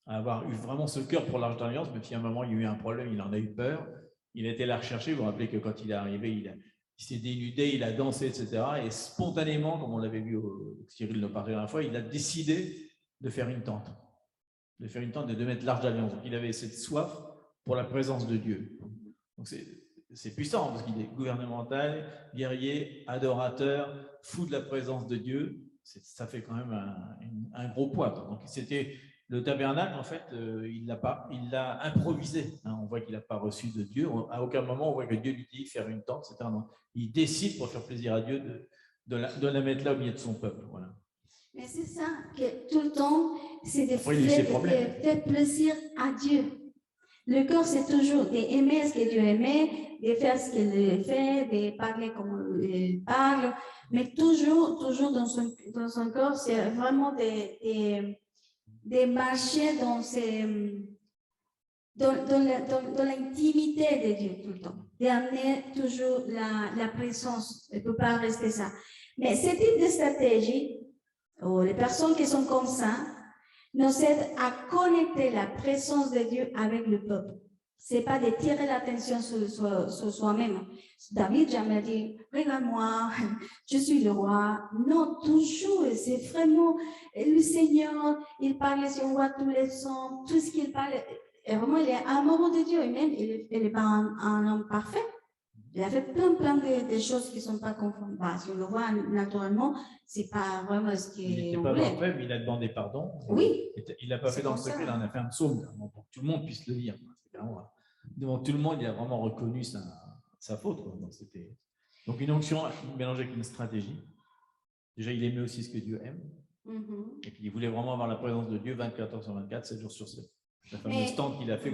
à avoir eu vraiment ce cœur pour l'Arche d'Alliance, même si à un moment, il y a eu un problème, il en a eu peur. Il a été la rechercher. Vous vous rappelez que quand il est arrivé, il s'est dénudé, il a dansé, etc. Et spontanément, comme on l'avait vu, Cyril le parlait la dernière fois, il a décidé de faire une tente. De faire une tente et de mettre l'Arche d'Alliance. Donc, il avait cette soif pour la présence de Dieu. Donc, c'est puissant, parce qu'il est gouvernemental, guerrier, adorateur, fou de la présence de Dieu. Ça fait quand même un gros poids. Donc, c'était Le tabernacle, en fait, il l'a improvisé. Hein. On voit qu'il n'a pas reçu de Dieu. À aucun moment, on voit que Dieu lui dit faire une tente, etc. Non. Il décide, pour faire plaisir à Dieu, de la mettre là au milieu de son peuple. Voilà. Mais c'est ça, que tout le temps, c'est de faire plaisir à Dieu. Le cœur, c'est toujours d'aimer ce que Dieu aimait, de faire ce qu'il fait, de parler comme il parle, mais toujours dans son cœur, c'est vraiment de marcher dans l'intimité de Dieu tout le temps, d'amener toujours la présence, il ne peut pas rester ça. Mais ce type de stratégie, ou les personnes qui sont comme ça, nous aident à connecter la présence de Dieu avec le peuple. Ce n'est pas de tirer l'attention sur soi-même. David jamais dit, regarde-moi, je suis le roi. Non, toujours, c'est vraiment le Seigneur, il parle, si on voit tous les sons, tout ce qu'il parle, et vraiment, il est amoureux de Dieu, et même, il n'est pas un homme parfait. Il a fait plein de choses qui ne sont pas conformes. Bah, si on le voit naturellement, ce n'est pas vraiment ce qu'il voulait. Il n'était pas parfait, mais il a demandé pardon. Oui. Il n'a pas fait dans le secret, il en a fait un psaume pour que tout le monde puisse le lire. Devant tout le monde, il a vraiment reconnu sa faute. Quoi. Donc, une onction mélangée avec une stratégie. Déjà, il aimait aussi ce que Dieu aime. Et puis, il voulait vraiment avoir la présence de Dieu 24 heures sur 24, 7 jours sur 7. La fameuse tente qu'il a fait,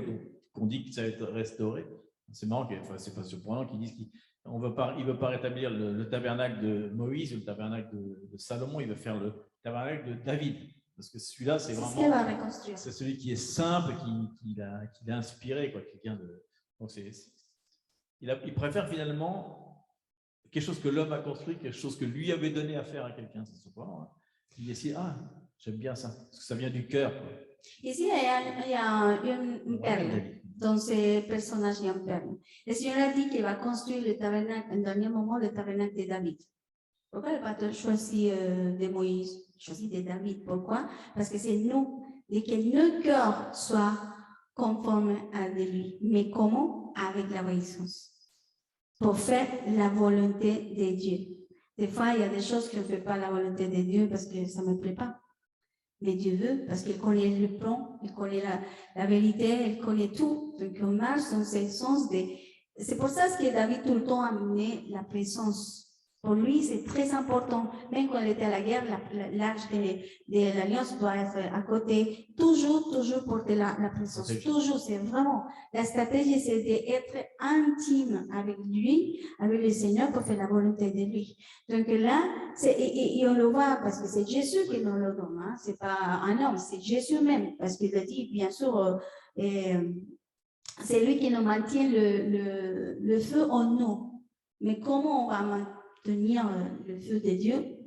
qu'on dit que ça va être restauré. C'est marrant, c'est pas surprenant qu'ils disent qu'il ne veut pas rétablir le tabernacle de Moïse ou le tabernacle de Salomon, il veut faire le tabernacle de David. Parce que celui-là, c'est vraiment. C'est celui qui est simple, qu'il a inspiré, quoi, quelqu'un de. Donc il préfère finalement quelque chose que l'homme a construit, quelque chose que lui avait donné à faire à quelqu'un. C'est surprenant. Hein. Il décide, j'aime bien ça, parce que ça vient du cœur. Quoi. Ici, il y a une perle. Dans ces personnages, il y a une perle. Le Seigneur a dit qu'il va construire le tabernacle, un dernier moment, le tabernacle de David. Pourquoi il n'a pas choisi de Moïse, choisi de David? Pourquoi? Parce que c'est nous, et que nos cœurs soient conformes à lui. Mais comment? Avec l'obéissance. Pour faire la volonté de Dieu. Des fois, il y a des choses qui ne font pas la volonté de Dieu parce que ça ne me plaît pas. Mais Dieu veut, parce qu'il connaît le plan, il connaît la vérité, il connaît tout. Donc, on marche dans ce sens de... C'est pour ça que David tout le temps a amené la présence. Pour lui, c'est très important. Même quand il était à la guerre, l'arche de l'Alliance doit être à côté. Toujours porter la présence. Toujours, c'est vraiment... La stratégie, c'est d'être intime avec lui, avec le Seigneur, pour faire la volonté de lui. Donc là, et on le voit parce que c'est Jésus qui nous le donne. Hein. Ce n'est pas un homme, c'est Jésus même. Parce qu'il a dit, bien sûr, c'est lui qui nous maintient le feu en nous. Mais comment on va maintenir le feu de Dieu?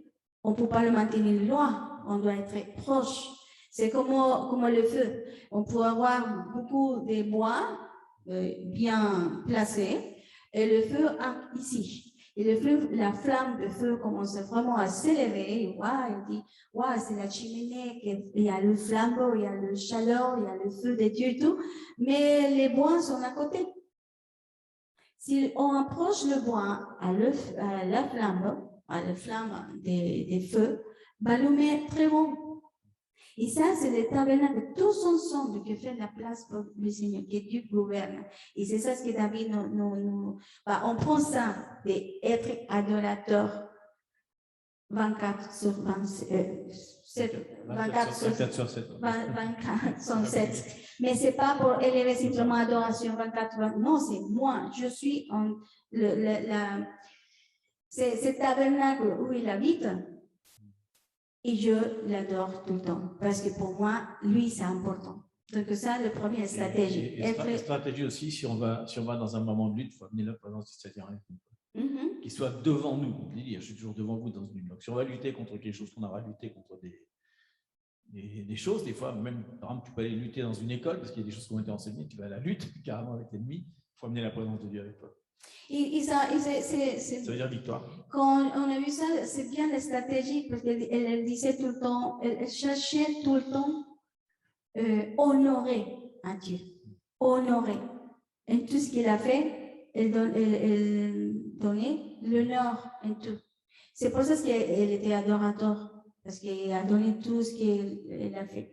On ne peut pas le maintenir loin, on doit être proche. C'est comme le feu. On peut avoir beaucoup de bois bien placés et le feu ici. Et le feu, la flamme de feu commence vraiment à s'élever. Il dit, c'est la cheminée, il y a le flambeau, il y a le chaleur, il y a le feu de Dieu et tout. Mais les bois sont à côté. Si on approche le bois à la flamme des feux, va le mettre très bon. Et ça, c'est le tabernacle, tous ensemble, qui fait la place pour le Seigneur, que Dieu gouverne. Et c'est ça ce que David on prend ça d'être adorateur 24 sur 7. Mais ce n'est pas pour élever simplement adoration 24. Non, c'est moi. Je suis c'est tabernacle où il habite. Et je l'adore tout le temps. Parce que pour moi, lui, c'est important. Donc ça, le premier, stratégie. Et stratégie aussi, si on va dans un moment de lutte, il faut amener la présence du Seigneur. Qu'il soit devant nous. On dit, je suis toujours devant vous dans une lutte. Donc si on va lutter contre quelque chose, qu'on aura lutté contre des choses, des fois, même, par exemple, tu peux aller lutter dans une école, parce qu'il y a des choses qui ont été enseignées, tu vas à la lutte carrément avec l'ennemi, il faut amener la présence de Dieu avec toi. Ça veut dire victoire. Quand on a vu ça, c'est bien la stratégie, parce qu'elle disait tout le temps, elle cherchait tout le temps honorer à Dieu. Honorer. Et tout ce qu'il a fait, elle donnait l'honneur et tout. C'est pour ça qu'elle était adorateur, parce qu'elle a donné tout ce qu'elle a fait.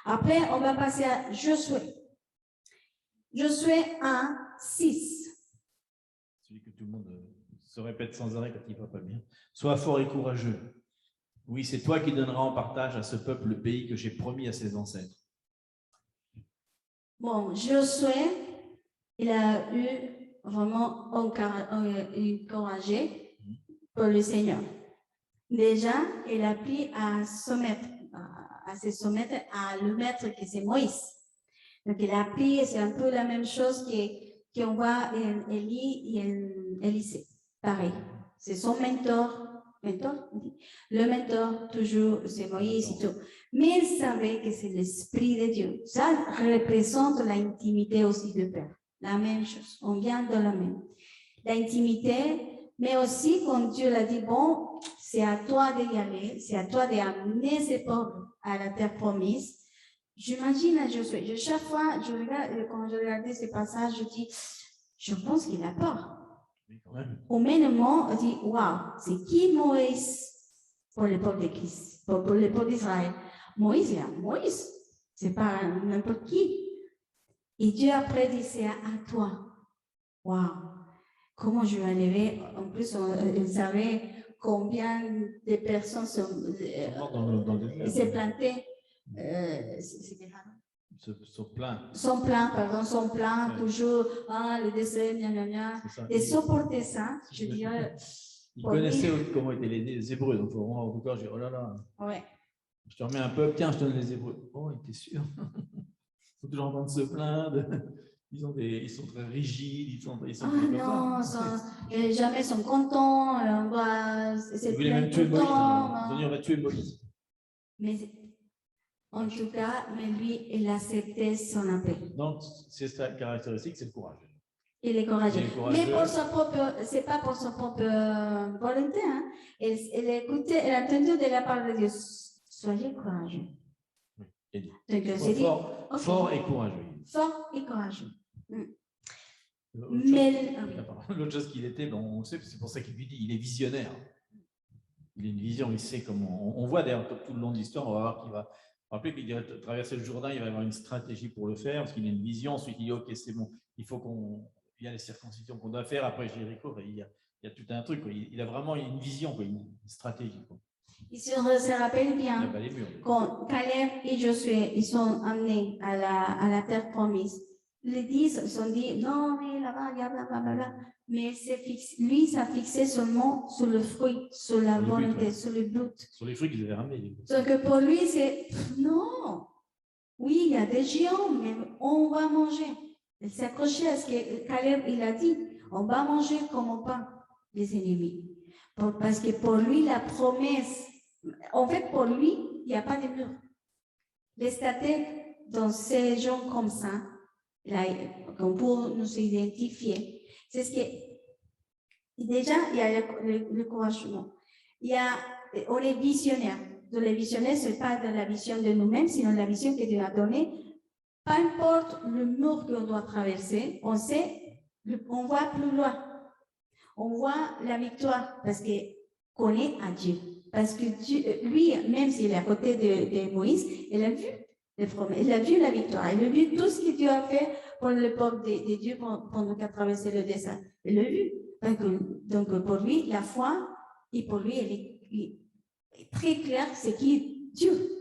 Après, on va passer à Josué. Josué 1, 6. Celui que tout le monde se répète sans arrêt quand il ne va pas bien. Sois fort et courageux. Oui, c'est toi qui donneras en partage à ce peuple le pays que j'ai promis à ses ancêtres. Bon, Josué, il a eu vraiment encouragé pour le Seigneur. Déjà, il a appris à se soumettre à le maître qui c'est Moïse. Donc, il a appris, c'est un peu la même chose qu'on voit en Élie et en Élisée. Pareil, c'est son mentor. Le mentor, toujours, c'est Moïse et tout. Mais il savait que c'est l'Esprit de Dieu. Ça représente l'intimité aussi de Père. La même chose, on vient de la même. L'intimité, mais aussi quand Dieu l'a dit, bon, c'est à toi d'y aller, c'est à toi d'amener ces peuples à la terre promise. J'imagine à Josué, chaque fois, quand je regardais ces passages, je dis, je pense qu'il a peur. Au même moment, on dit, waouh, c'est qui Moïse pour le peuple de Christ, pour le peuple d'Israël? Moïse, c'est pas n'importe qui. Et Dieu après dit, c'est à toi. Waouh, comment je vais arriver? En plus, il savait combien de personnes s'est plantées. Sont pleins, toujours, le désert, et supporter ça, je dirais. Il connaissait comment étaient les Hébreux, donc vraiment, en tout cas, je dis, oh là là, ouais. Je te remets un peu, tiens, je te donne les Hébreux. Oh, t'es sûr? Il faut toujours entendre se plaindre. Ils sont très rigides, ils sont non, jamais sont contents. Ils voulaient même tuer Moïse. Ils ont tué Moïse. Mais en tout cas, mais lui, il acceptait son appel. Donc, c'est sa caractéristique, c'est le courage. Il est courageux. Mais c'est pas pour son propre volonté. Hein. Il a entendu de la part de Dieu. Soyez courageux. Donc, fort et courageux. Fort et courageux. L'autre chose qu'il était, on sait, c'est pour ça qu'il lui dit, il est visionnaire. Il a une vision, il sait comment. On voit d'ailleurs tout le long de l'histoire, on va voir qu'il va. Rappelez qu'il va traverser le Jourdain, il va y avoir une stratégie pour le faire, parce qu'il a une vision. Ensuite, il dit, ok, c'est bon, il y a les circoncisions qu'on doit faire. Après Jéricho, il y a tout un truc. Il a vraiment une vision, une stratégie. Il se rappelle bien quand Caleb et Josué ils sont amenés à la terre promise. Les 10 ils ont dit non, mais là-bas, il y a blablabla. Mais lui, ça fixé seulement sur le fruit, sur la volonté, sur le but. Sur les fruits qu'ils avaient ramenés. Donc pour lui, c'est non. Oui, il y a des géants, mais on va manger. Il s'accrochait à ce que Caleb il a dit. On va manger comme on pain les ennemis. Parce que pour lui, la promesse, en fait, pour lui, il n'y a pas de mur. Les statues dans ces gens comme ça, là, pour nous identifier, c'est ce que déjà, il y a le couragement. On est visionnaire. De les visionnaires, ce n'est pas de la vision de nous-mêmes, sinon la vision que Dieu a donnée. Peu importe le mur qu'on doit traverser, on sait, on voit plus loin. On voit la victoire parce qu'on est à Dieu. Parce que Dieu, lui, même s'il est à côté de Moïse, il a vu les promesses, il a vu la victoire, il a vu tout ce que Dieu a fait pour le peuple de Dieu pendant qu'il a traversé le désert. Il l'a vu. Donc, pour lui, la foi, et pour lui, elle est très claire, c'est qui est Dieu.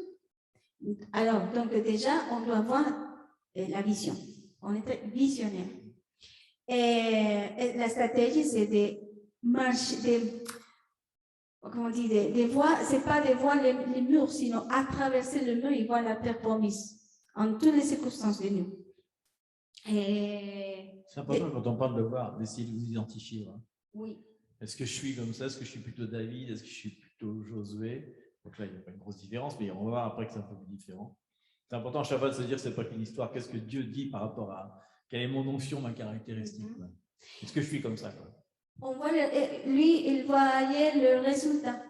Alors, donc déjà, on doit avoir la vision. On est visionnaire. Et la stratégie, c'est de marcher, comment on dit, des voies, c'est pas de voir les murs, sinon à traverser le mur, il voit la terre promise, en toutes les circonstances de nous. C'est important quand on parle de voir, d'essayer de vous identifier. Hein. Oui. Est-ce que je suis comme ça? Est-ce que je suis plutôt David? Est-ce que je suis plutôt Josué? Donc là, il n'y a pas une grosse différence, mais on va voir après que c'est un peu plus différent. C'est important à chaque fois de se dire, c'est pas qu'une histoire, qu'est-ce que Dieu dit par rapport à quelle est mon onction, ma caractéristique. Est-ce que je suis comme ça? On voit lui, il voyait le résultat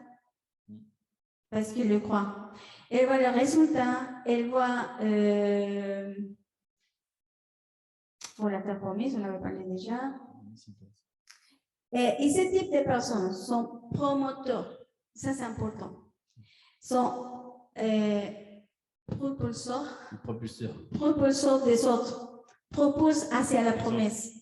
parce qu'il le croit. Il voit le résultat, il voit pour la terre promise, on avait parlé déjà. Et ce type de personnes sont promoteurs, ça c'est important. Sont propulseur des autres, propulse hacia la promesse.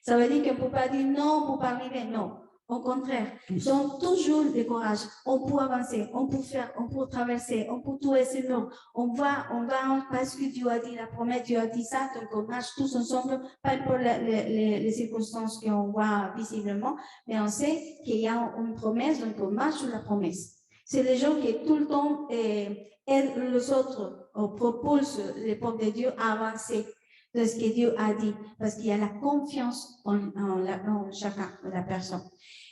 Ça veut dire qu'on ne peut pas dire non pour pas arriver, non. Au contraire, donc toujours le courage. On peut avancer, on peut faire, on peut traverser, on peut tout essayer. Non, on va, parce que Dieu a dit la promesse, Dieu a dit ça, donc on marche tous ensemble, pas pour les circonstances qu'on voit visiblement, mais on sait qu'il y a une promesse, donc on marche sur la promesse. C'est les gens qui tout le temps aident les autres, propulsent les peuples de Dieu à avancer de ce que Dieu a dit, parce qu'il y a la confiance en chacun de la personne.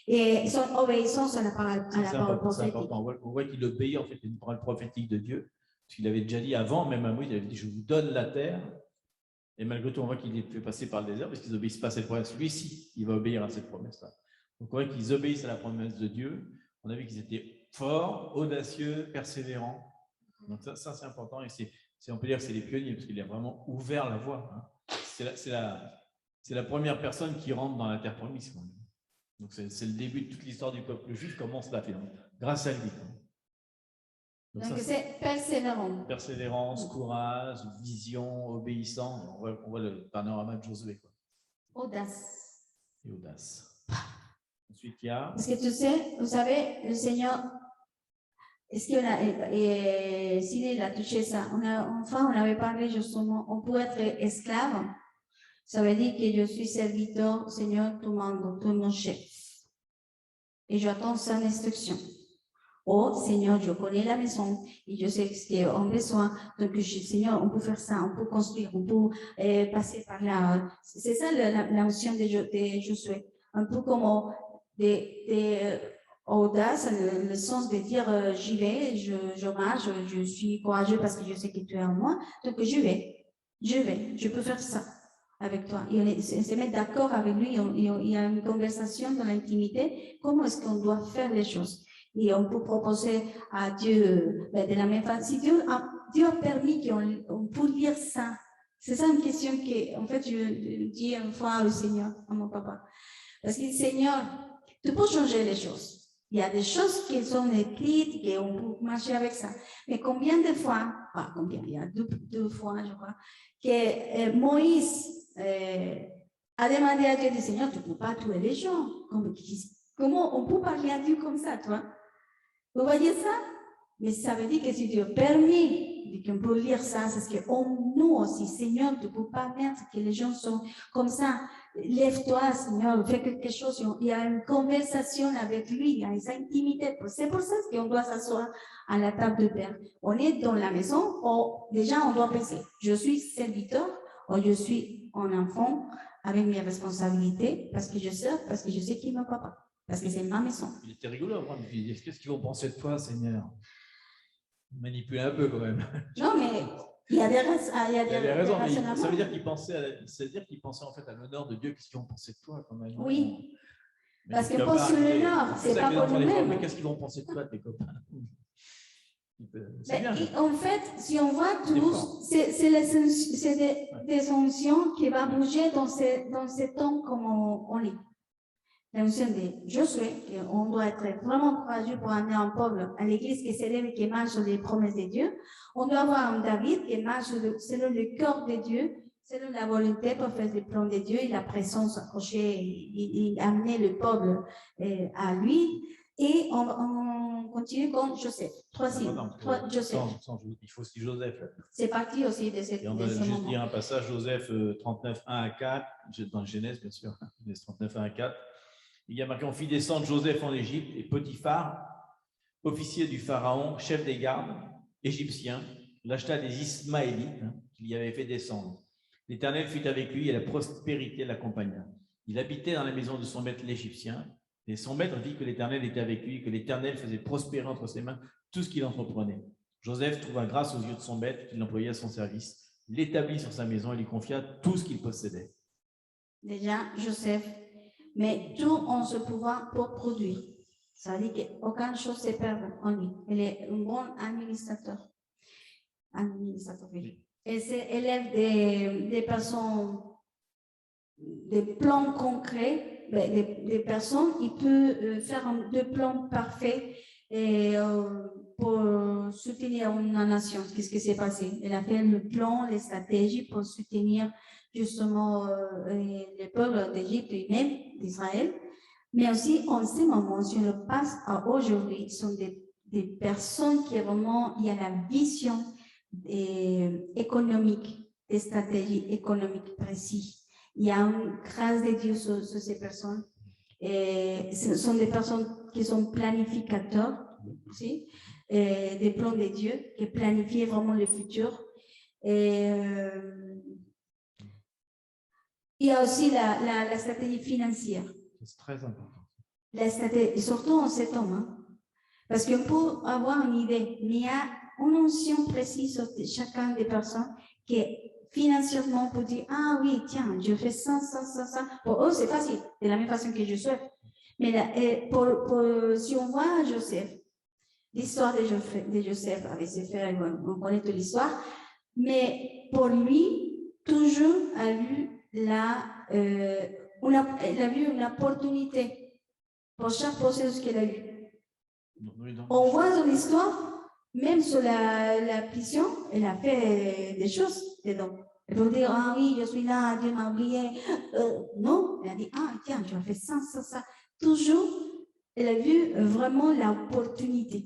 Et ils sont obéissants à la parole prophétique. C'est important. On voit qu'il obéit en fait à une parole prophétique de Dieu, parce qu'il avait déjà dit avant, même à Moïse, il avait dit « Je vous donne la terre ». Et malgré tout, on voit qu'il est fait passer par le désert, parce qu'ils n'obéissent pas à cette promesse. Lui, si, il va obéir à cette promesse-là. Donc on voit qu'ils obéissent à la promesse de Dieu. On a vu qu'ils étaient forts, audacieux, persévérants. Donc ça c'est important. Et on peut dire que c'est les pionniers, parce qu'il a vraiment ouvert la voie. Hein. C'est la première personne qui rentre dans la terre promise. Quand même. Donc c'est le début de toute l'histoire du peuple juif, comment cela fait, grâce à lui. Donc c'est persévérance. Persévérance, courage, vision, obéissance. On voit le panorama de Josué. Quoi. Audace. Et audace. Ensuite, il y a... Parce que vous savez, le Seigneur, est-ce qu'il a, s'il a touché ça, on avait parlé justement, on peut être esclave. Ça veut dire que je suis serviteur, Seigneur, tout mon chef. Et j'attends son instruction. Oh, Seigneur, je connais la maison et je sais ce qu'on a besoin. Donc, Seigneur, on peut faire ça, on peut construire, on peut passer par là. C'est ça la notion de Josué. Un peu comme audace, le sens de dire j'y vais, je marche, je suis courageux parce que je sais que tu es en moi. Donc, je peux faire ça avec toi. Et on se met d'accord avec lui, il y a une conversation dans l'intimité, comment est-ce qu'on doit faire les choses. Et on peut proposer à Dieu de la même façon. Si Dieu a permis qu'on puisse lire ça, c'est ça une question que, en fait, je dis une fois au Seigneur, à mon papa. Parce que Seigneur, tu peux changer les choses. Il y a des choses qui sont écrites et on peut marcher avec ça. Mais combien de fois, il y a deux fois, je crois, que Moïse a demandé à Dieu, dit, Seigneur, tu ne peux pas tuer les gens. Comment on peut parler à Dieu comme ça, toi? Vous voyez ça? Mais ça veut dire que si Dieu permet qu'on peut lire ça, c'est que nous aussi, Seigneur, tu ne peux pas mettre que les gens sont comme ça. Lève-toi, Seigneur, fais quelque chose. Il y a une conversation avec lui, il y a une intimité. C'est pour ça qu'on doit s'asseoir à la table de Père. On est dans la maison, déjà on doit penser, je suis serviteur, ou je suis un enfant avec mes responsabilités, parce que je sers, parce que je sais qu'il est mon papa. Parce que c'est ma maison. Il était rigolo, qu'est-ce qu'ils vont penser de toi, Seigneur? Manipuler un peu quand même. Non, mais il y a des raisons. Mais ça veut dire qu'il pensait en fait à l'honneur de Dieu. Qu'est-ce qu'ils vont penser de toi quand même? Oui. Mais parce que pense sur l'honneur, c'est pas pour nous-mêmes. Mais qu'est-ce qu'ils vont penser de toi, tes copains? En fait, si on voit tous, c'est des onction qui va bouger dans ces temps comme on lit. L'onction de Josué, on doit être vraiment courageux pour amener un peuple à l'église qui s'élève et qui marche sur les promesses de Dieu. On doit avoir un David qui marche selon le cœur de Dieu, selon la volonté pour faire les plans de Dieu et la présence accrochée et amener le peuple à lui. Et on continue comme Joseph. Joseph. Il faut aussi Joseph. C'est parti aussi de cette. Et on va juste dire un passage, Joseph 39, 1 à 4, dans Genèse, bien sûr, Genèse 39, 1 à 4. Il y a marqué, on fit descendre Joseph en Égypte et Potiphar, officier du Pharaon, chef des gardes, égyptien, l'acheta des Ismaélites qu'il y avait fait descendre. L'Éternel fut avec lui et la prospérité l'accompagna. Il habitait dans la maison de son maître l'Égyptien, et son maître vit que l'Éternel était avec lui, que l'Éternel faisait prospérer entre ses mains tout ce qu'il entreprenait. Joseph trouva grâce aux yeux de son maître qu'il employait à son service, l'établit sur sa maison et lui confia tout ce qu'il possédait. Déjà, Joseph, mais tout en ce pouvoir pour produire. Ça veut dire qu'aucune chose se perd en lui. Il est un bon administrateur. Oui. Et c'est élève des personnes, des plans concrets, des personnes, il peut faire des plans parfaits Et pour soutenir une nation. Qu'est-ce qui s'est passé? Elle a fait le plan, les stratégies pour soutenir justement les peuples d'Égypte et même d'Israël. Mais aussi, en ce moment, si on le passe à aujourd'hui, ce sont des personnes qui vraiment, il y a la vision économique, des stratégies économiques précises. Il y a une grâce de Dieu sur ces personnes. Et ce sont des personnes qui sont planificateurs aussi, des plans de Dieu, qui planifient vraiment le futur. Et il y a aussi la stratégie financière. C'est très important. La stratégie, surtout en ces temps, hein, parce que pour avoir une idée, il y a une notion précise sur chacun des personnes qui est financièrement pour dire, ah oui, tiens, je fais ça. Pour eux, c'est facile, de la même façon que je souhaite. Mais là, si on voit Joseph, l'histoire de Joseph avec ses frères, on connaît toute l'histoire, mais pour lui, toujours a eu une opportunité pour chaque processus qu'il a eu. On voit dans l'histoire, même sur la prison, elle a fait des choses dedans. Elle peut dire, ah oui, je suis là, Dieu m'a oublié. Non, elle a dit, ah tiens, tu as fait ça. Toujours, elle a vu vraiment l'opportunité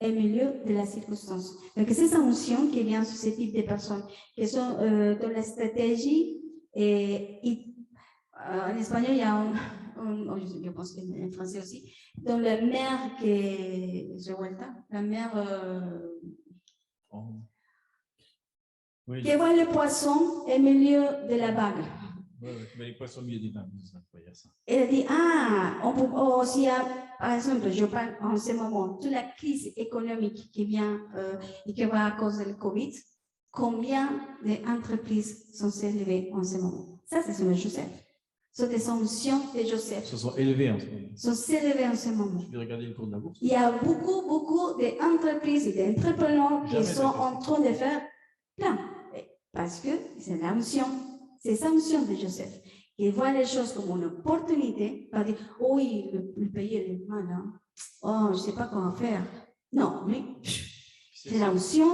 au milieu de la circonstance. Donc, c'est sa notion qui vient sur ce type de personnes qui sont dans la stratégie. En espagnol, il y a je pense qu'en français aussi, dans la mer qui est revuelta, la mer qui voit le poisson au milieu de la vague. Oui, mais les poissons au milieu des vagues, ça. Elle dit, on peut aussi, par exemple, je parle en ce moment, toute la crise économique qui vient et qui va à cause du Covid, combien d'entreprises sont élevées en ce moment? Ça, c'est sur Joseph. Ce sont des sanctions de Joseph. Se sont élevés en ce moment. Sont élevés en ce moment. Je vais regarder le cours de la bourse. Il y a beaucoup d'entreprises et d'entrepreneurs qui sont en train de faire plein. Parce que c'est l'onction. C'est sa onction de Joseph. Il voit les choses comme une opportunité. Il va dire, oh oui, le pays est mal. Hein. Oh, je ne sais pas comment faire. Non, lui, c'est l'onction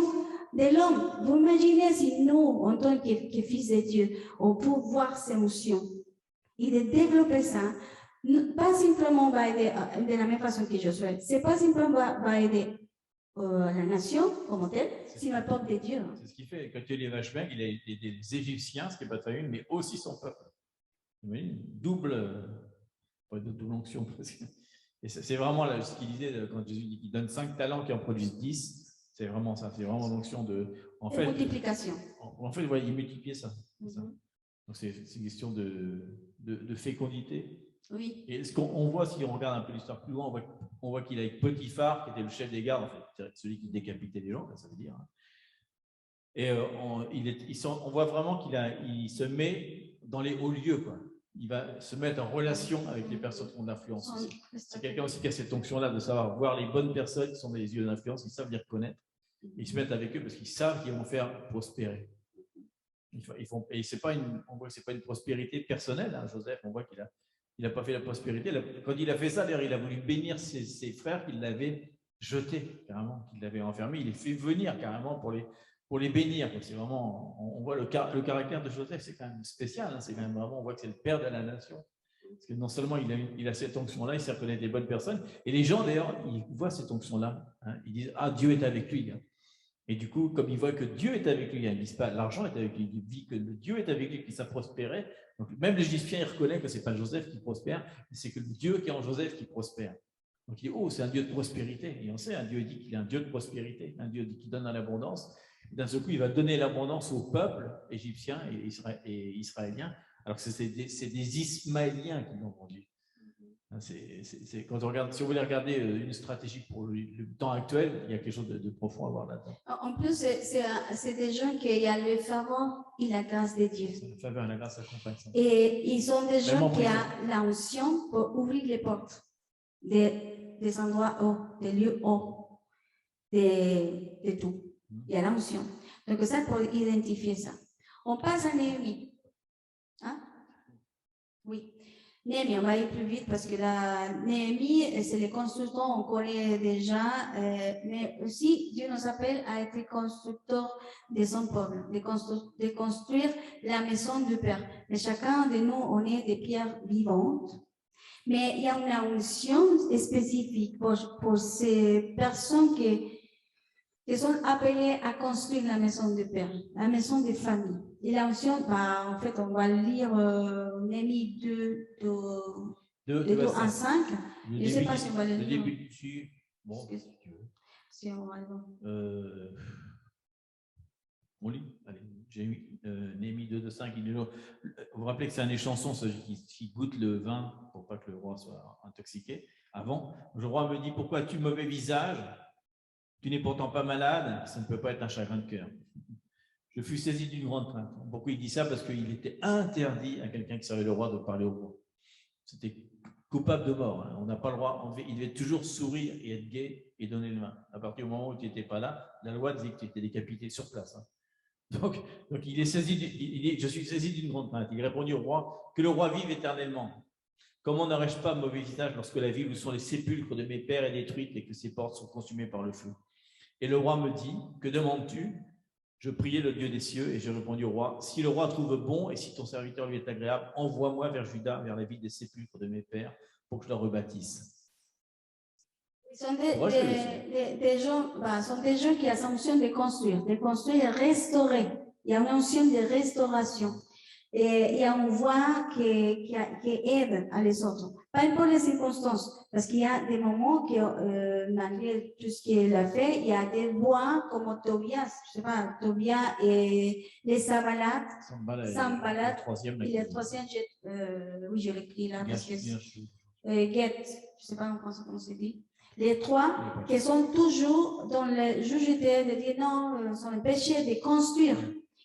de l'homme. Vous imaginez si nous, en tant que fils de Dieu, on peut voir ces onction et de développer ça, pas simplement va aider de la même façon que je souhaite. C'est pas simplement va aider la nation comme telle, sinon le peuple de Dieu. C'est ce qu'il fait. Quand il est vachement, il a des Égyptiens, ce qui n'est pas très une, mais aussi son peuple. Vous voyez, double onction. Et c'est vraiment là, ce qu'il disait quand Jésus dit qu'il donne 5 talents qui en produisent 10. C'est vraiment ça. C'est vraiment l'onction de. En fait, multiplication. En fait, voilà, il multipliait ça. Ça. Donc c'est une question de fécondité. Oui. Et ce qu'on voit, si on regarde un peu l'histoire plus loin, on voit qu'il a avec Potiphar, qui était le chef des gardes, en fait, celui qui décapitait les gens, ça veut dire. Et on voit vraiment qu'il se met dans les hauts lieux, quoi. Il va se mettre en relation avec les personnes qui ont de l'influence. C'est quelqu'un aussi qui a cette onction-là de savoir voir les bonnes personnes qui sont dans les yeux d'influence, ils savent les reconnaître. Ils se mettent avec eux parce qu'ils savent qu'ils vont faire prospérer. Et on voit que ce n'est pas une prospérité personnelle, hein, Joseph. On voit qu'il n'a pas fait la prospérité. Quand il a fait ça, d'ailleurs, il a voulu bénir ses frères qui l'avaient jeté, carrément, qui l'avaient enfermé. Il les fait venir carrément pour les bénir. C'est vraiment, on voit le caractère de Joseph, c'est quand même spécial. Hein, c'est quand même vraiment, on voit que c'est le père de la nation. Parce que non seulement il a cette onction-là, il sait reconnaître les bonnes personnes. Et les gens, d'ailleurs, ils voient cette onction-là. Hein, ils disent, ah, Dieu est avec lui. Hein. Et du coup, comme ils voient que Dieu est avec lui, ils ne disent pas l'argent est avec lui, ils disent que Dieu est avec lui, qu'il ça prospérait. Donc, même l'Égyptien, il reconnaît que ce n'est pas Joseph qui prospère, c'est que le Dieu qui est en Joseph qui prospère. Donc, il dit, oh, c'est un Dieu de prospérité. Et on sait, un Dieu dit qu'il est un Dieu de prospérité, un Dieu qui donne en abondance. D'un seul coup, il va donner l'abondance au peuple égyptien et israélien, alors que c'est des Ismaéliens qui l'ont vendu. Quand on regarde, si on voulait regarder une stratégie pour le temps actuel, il y a quelque chose de profond à voir là-dedans. En plus, c'est des gens qui ont le faveur et la grâce de Dieu. Le faveur et la grâce accompagnent ça. Et ils sont des gens qui ont l'onction pour ouvrir les portes des endroits hauts, des lieux hauts, de tout. Il y a l'onction. Donc, ça pour identifier ça. On passe à Néhémie. Hein? Oui. Néhémie, on va aller plus vite parce que la Néhémie, c'est les constructeurs, on connaît déjà, mais aussi Dieu nous appelle à être constructeurs de son peuple, de construire la maison du Père. Mais chacun de nous, on est des pierres vivantes. Mais il y a une onction spécifique pour ces personnes qui sont appelées à construire la maison du Père, la maison des familles. Et la onction, en fait, on va lire Néhémie 2, de 2 à 5. Je ne sais pas si on va le lire. Le début dessus, bon, si tu veux. Si on va le on lit, allez, j'ai eu Néhémie 2 de 5. Vous vous rappelez que c'est un des chansons qui goûte le vin pour pas que le roi soit intoxiqué. Avant, le roi me dit, pourquoi as-tu mauvais visage? Tu n'es pourtant pas malade, ça ne peut pas être un chagrin de cœur. Je fus saisi d'une grande crainte. Pourquoi il dit ça? Parce qu'il était interdit à quelqu'un qui servait le roi de parler au roi. C'était coupable de mort. Hein. On n'a pas le droit. Il devait toujours sourire et être gai et donner le main. À partir du moment où tu n'étais pas là, la loi disait que tu étais décapité sur place. Hein. Donc il est saisi. Je suis saisi d'une grande crainte. Il répondit au roi que le roi vive éternellement. Comment n'aurais-je pas mauvais visage lorsque la ville où sont les sépulcres de mes pères est détruite et que ses portes sont consumées par le feu? Et le roi me dit, que demandes-tu? Je priai le Dieu des cieux et je répondis au roi, si le roi trouve bon et si ton serviteur lui est agréable, envoie-moi vers Juda, vers la ville des sépulcres de mes pères, pour que je la rebâtisse. Ce sont des gens qui ont la fonction de construire et restaurer. Il y a une notion de restauration. Et on voit qui aide à les autres. Pas importe les circonstances, parce qu'il y a des moments que, malgré tout ce qu'il a fait, il y a des voix comme Tobias, je sais pas, Tobias et les Sambalat, et le troisième, oui, je l'écris là, parce que Get, je sais pas en français comment c'est dit. Les trois qui sont toujours dans le juge de dire non, sont le péché de construire.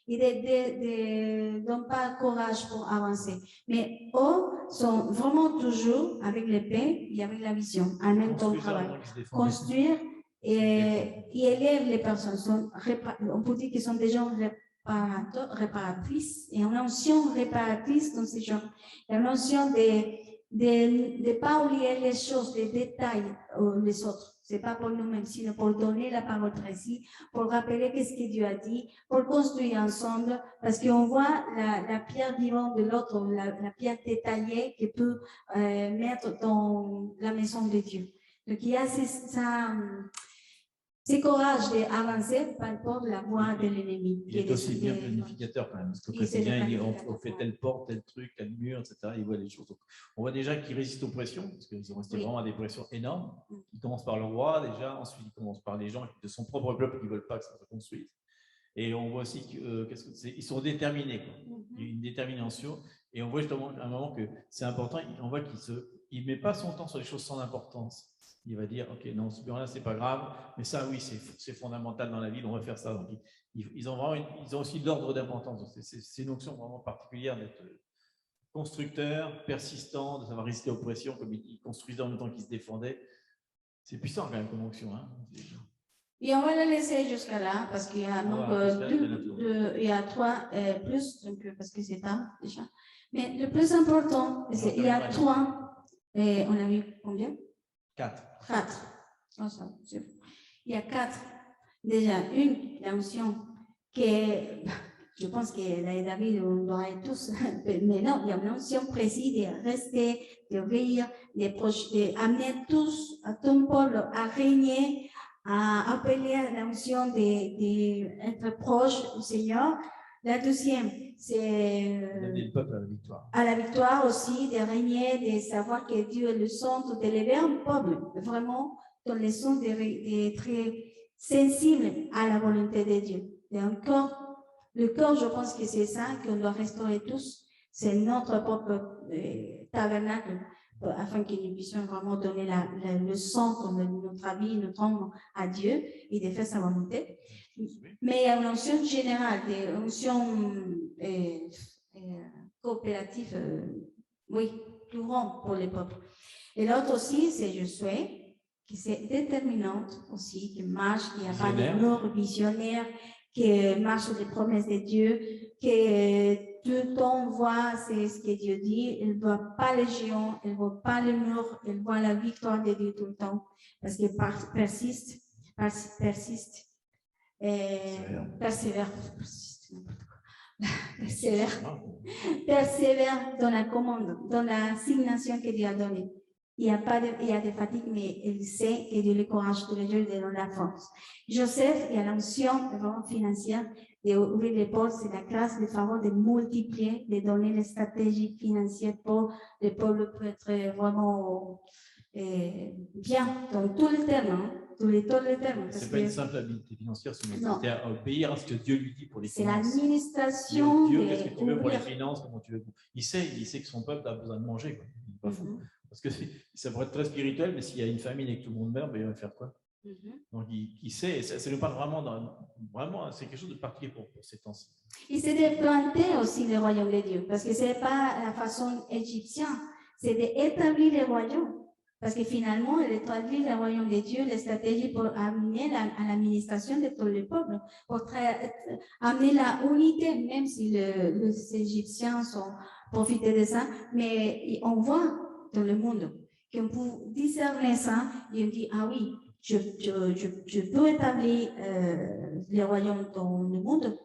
Ils n'ont pas le courage pour avancer. Mais eux sont vraiment toujours avec l'épée et avec la vision, en même temps travail. Construire et élève les personnes. On peut dire qu'ils sont des gens réparatrices. Et on a une notion réparatrice dans ces gens. La notion de pas oublier les choses, les détails, les autres. C'est pas pour nous-mêmes, sinon pour donner la parole précise, pour rappeler qu'est-ce que Dieu a dit, pour construire ensemble, parce qu'on voit la pierre vivante de l'autre, la pierre détaillée qui peut mettre dans la maison de Dieu. Donc il y a ce courage d'avancer par rapport à la voix de l'ennemi. Il est aussi bien planificateur quand même, parce qu'au quotidien, on fait telle porte, tel truc, tel mur, etc. Il voit les choses. Donc, on voit déjà qu'ils résistent aux pressions, parce qu'ils sont restés vraiment à des pressions énormes. Ils commencent par le roi déjà, ensuite ils commencent par les gens de son propre peuple qui ne veulent pas que ça se construise. Et on voit aussi qu'ils sont déterminés. Il y a une détermination. Et on voit justement à un moment que c'est important, on voit qu'il ne met pas son temps sur les choses sans importance. Il va dire, ok, non, ce là c'est pas grave, mais ça, oui, c'est fondamental dans la vie, on va faire ça. Donc, ils ont aussi l'ordre d'importance. C'est une notion vraiment particulière d'être constructeur, persistant, de savoir résister aux pressions, comme ils construisaient en même temps qu'ils se défendaient. C'est puissant quand même comme onction. Hein. Et on va le laisser jusqu'à là, parce qu'il y a il y a 3 plus, donc, parce que c'est tard déjà. Mais le plus important, il y a 3, et on a vu combien? 4. Oh, ça, il y a 4. Déjà, la notion que je pense que David, on doit être tous, mais non, il y a une notion précise de rester, de rire, d'amener tous à ton peuple à régner, à appeler à la notion d'être proche du Seigneur. La deuxième, c'est d'amener le peuple à la victoire. À la victoire aussi, de régner, de savoir que Dieu est le centre, d'élever un peuple, vraiment dans le sens d'être sensible à la volonté de Dieu. Et encore, le corps, je pense que c'est ça qu'on doit restaurer tous, c'est notre propre tabernacle, afin que nous puissions vraiment donner le centre de notre vie, notre âme à Dieu et de faire sa volonté. Mais il y a une notion générale, une notion coopérative, oui, plus grande pour les peuples. Et l'autre aussi, c'est Josué, qui est déterminante aussi, qui marche, qui a pas de visionnaire, qui marche sur les promesses de Dieu, qui tout on voit, c'est ce que Dieu dit. Elle ne voit pas les géants, elle ne voit pas les murs, elle voit la victoire de Dieu tout le temps. Parce que persiste, persévère, persévère dans la commande, dans l'assignation que Dieu a donnée. Il y a des fatigues, mais il sait que Dieu le courage tous les jours, il donne la force. Joseph, il y a l'onction vraiment financière d'ouvrir les portes, c'est la grâce, le faveur de multiplier, de donner les stratégies financières pour le peuple pour être vraiment bien dans tous les termes, hein, tous les termes. C'est pas une simple habilité financière, c'est à obéir à ce que Dieu lui dit pour les finances. C'est l'administration. Dieu, qu'est-ce que tu veux pour les finances, comment tu veux. Il sait que son peuple a besoin de manger, quoi. Il n'est pas fou. Parce que ça pourrait être très spirituel, mais s'il y a une famine et que tout le monde meurt, ben, il va faire quoi? Donc, il sait, ça nous parle vraiment, c'est quelque chose de particulier pour ces temps-ci. Il s'est de planter aussi le royaume de Dieu, parce que ce n'est pas la façon égyptienne, c'est d'établir le royaume. Parce que finalement, il établit le royaume de Dieu, les stratégies pour amener à l'administration de tout le peuple, pour amener la unité, même si les Égyptiens profitent de ça, mais on voit dans le monde qu'on peut discerner ça et on dit, ah oui, je peux établir le royaume dans le monde,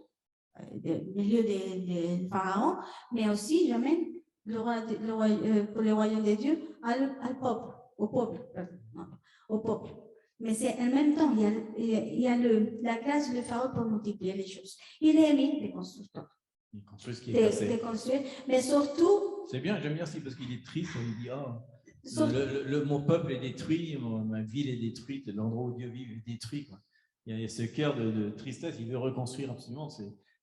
au milieu des pharaons, mais aussi j'amène pour le royaume de Dieu au peuple. Mais c'est en même temps, il y a la grâce de Pharaon pour multiplier les choses. Il est mis des constructeurs. Il construit ce qui est cassé. Mais surtout. C'est bien, j'aime bien aussi parce qu'il est triste, il dit, mon peuple est détruit, ma ville est détruite, l'endroit où Dieu vit est détruit. Quoi. Il y a ce cœur de tristesse, il veut reconstruire absolument.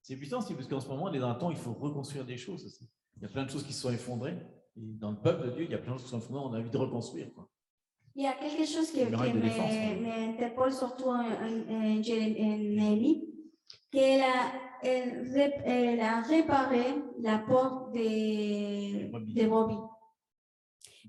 C'est puissant aussi, parce qu'en ce moment, on est dans un temps où il faut reconstruire des choses aussi. Il y a plein de choses qui se sont effondrées. Et dans le peuple de Dieu, il y a plein de choses qui sont effondrées, on a envie de reconstruire. Quoi. Il y a quelque chose qui m'interpelle surtout en Néhémie, qu'elle a réparé la porte des brebis.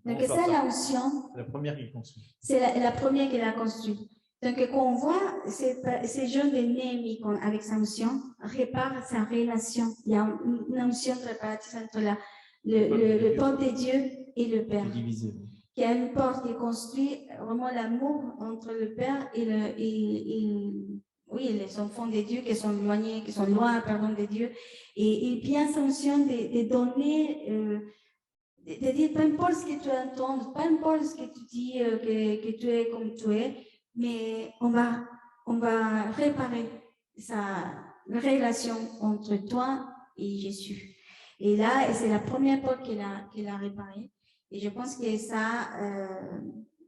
Donc, ça, la onction. C'est la première qu'il construit. C'est la première qu'il a construite. Donc, quand on voit ces jeunes de Néhémie avec sa onction, répare sa relation. Il y a une onction réparatrice entre le peuple de Dieu et le Père. Il y a une porte qui construit vraiment l'amour entre le Père et les enfants de Dieu qui sont éloignés, qui sont loin, pardon, de Dieu. Et bien sa onction de donner. De dire, peu importe ce que tu entends, peu importe ce que tu dis, que tu es comme tu es, mais on va réparer sa relation entre toi et Jésus. Et là, c'est la première porte qu'il a réparée. Et je pense que ça,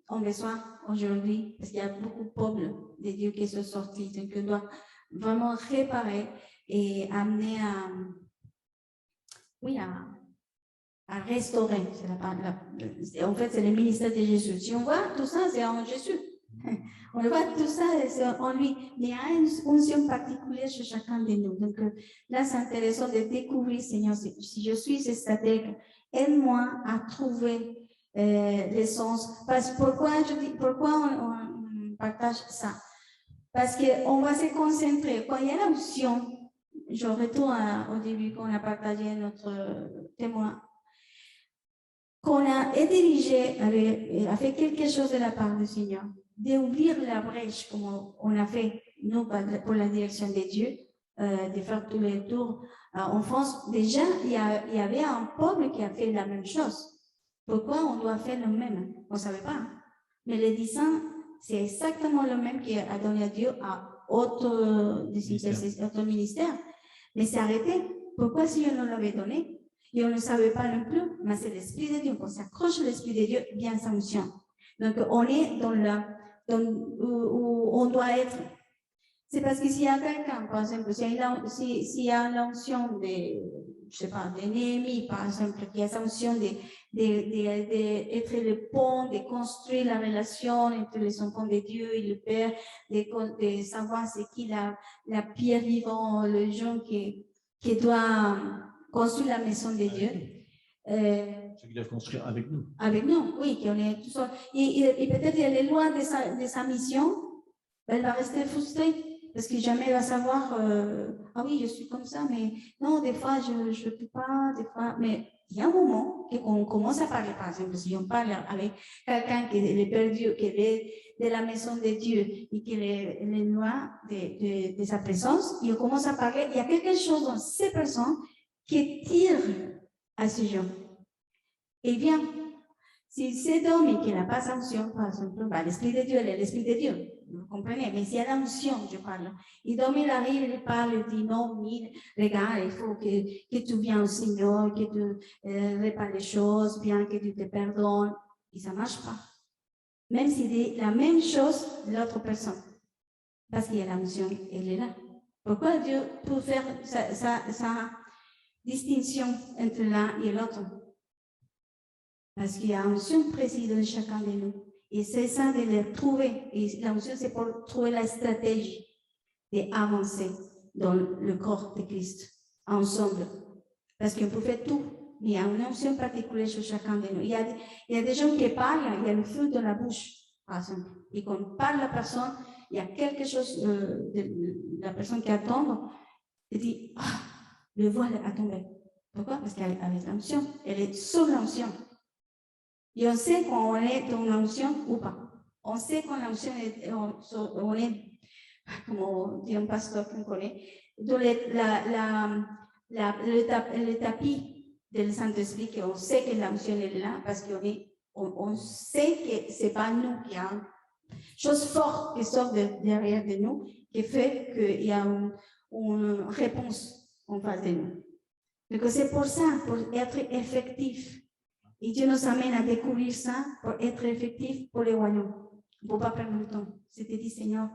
on besoin aujourd'hui, parce qu'il y a beaucoup de peuples de Dieu qui sont sortis. Donc, on doit vraiment réparer et amener à restaurer. En fait, c'est le ministère de Jésus. Si on voit tout ça, c'est en Jésus. On voit tout ça, c'est en lui. Mais il y a une onction particulière chez chacun de nous. Donc là, c'est intéressant de découvrir, Seigneur, si je suis ce stratège, aide-moi à trouver l'essence. Pourquoi on partage ça? Parce qu'on va se concentrer. Quand il y a l'onction, je retourne au début quand on a partagé notre témoin. Qu'on a été dirigé, a fait quelque chose de la part du Seigneur, d'ouvrir la brèche comme on a fait, nous, pour la direction de Dieu, de faire tous les tours. En France, déjà, il y avait un peuple qui a fait la même chose. Pourquoi on doit faire le même? On ne savait pas. Mais le 10 ans, c'est exactement le même qui a donné à Dieu à autre ministère. Mais c'est arrêté. Pourquoi si on nous l'avait donné? Et on ne savait pas non plus, mais c'est l'Esprit de Dieu. Quand on s'accroche à l'Esprit de Dieu, bien sa mission. Donc, on est où on doit être. C'est parce que s'il y a quelqu'un, par exemple, s'il y a l'onction de Néhémie, par exemple, qui a sa onction d'être le pont, de construire la relation entre les enfants de Dieu et le Père, de savoir c'est qui la pierre vivante, le gens qui doit construire la maison de Dieu. Ceux qui doivent construire avec nous. Avec nous, oui, qu'on est tout seul. Et peut-être qu'elle est loin de sa mission, elle va rester frustrée. Parce que jamais il va savoir, ah oui, je suis comme ça, mais non, des fois, je ne peux pas, des fois, mais il y a un moment qu'on commence à parler, par exemple, si on parle avec quelqu'un qui est perdu, qui est de la maison de Dieu et qui est loin de sa présence, et on commence à parler, il y a quelque chose dans ces personnes qui tire à ce gens. Et bien, si cet homme et qu'il n'a pas sanction, par exemple, bah, l'Esprit de Dieu, elle est l'Esprit de Dieu, vous comprenez? Mais s'il y a l'onction, je parle. Et donc, il arrive, il parle, il dit non, mais regarde, il faut que tu viennes au Seigneur, que tu répares les choses, bien que tu te pardonnes. Et ça ne marche pas. Même s'il dit la même chose de l'autre personne. Parce qu'il y a l'onction, elle est là. Pourquoi Dieu peut faire sa distinction entre l'un et l'autre? Parce qu'il y a une onction précise de chacun de nous. Et c'est ça de les trouver. Et l'onction, c'est pour trouver la stratégie d'avancer dans le corps de Christ, ensemble. Parce qu'on peut faire tout, mais il y a une onction particulière sur chacun de nous. Il y a des gens qui parlent, il y a le feu dans la bouche, par exemple. Et quand on parle à la personne, il y a quelque chose de la personne qui attend, elle dit, ah, le voile a tombé. Pourquoi? Parce qu'elle est l'onction. Elle est sous l'onction. Et on sait quand on est dans l'onction ou pas. On sait quand l'onction est, on est, comme dit un pasteur qu'on connaît, dans le tapis du Saint-Esprit, qu'on sait que l'onction est là parce on sait que ce n'est pas nous qui a une chose forte qui sort derrière de nous, qui fait qu'il y a une réponse en face de nous. Donc c'est pour ça, pour être effectif. Et Dieu nous amène à découvrir ça pour être effectif pour les royaumes. Il ne faut pas perdre le temps. C'était dit, Seigneur.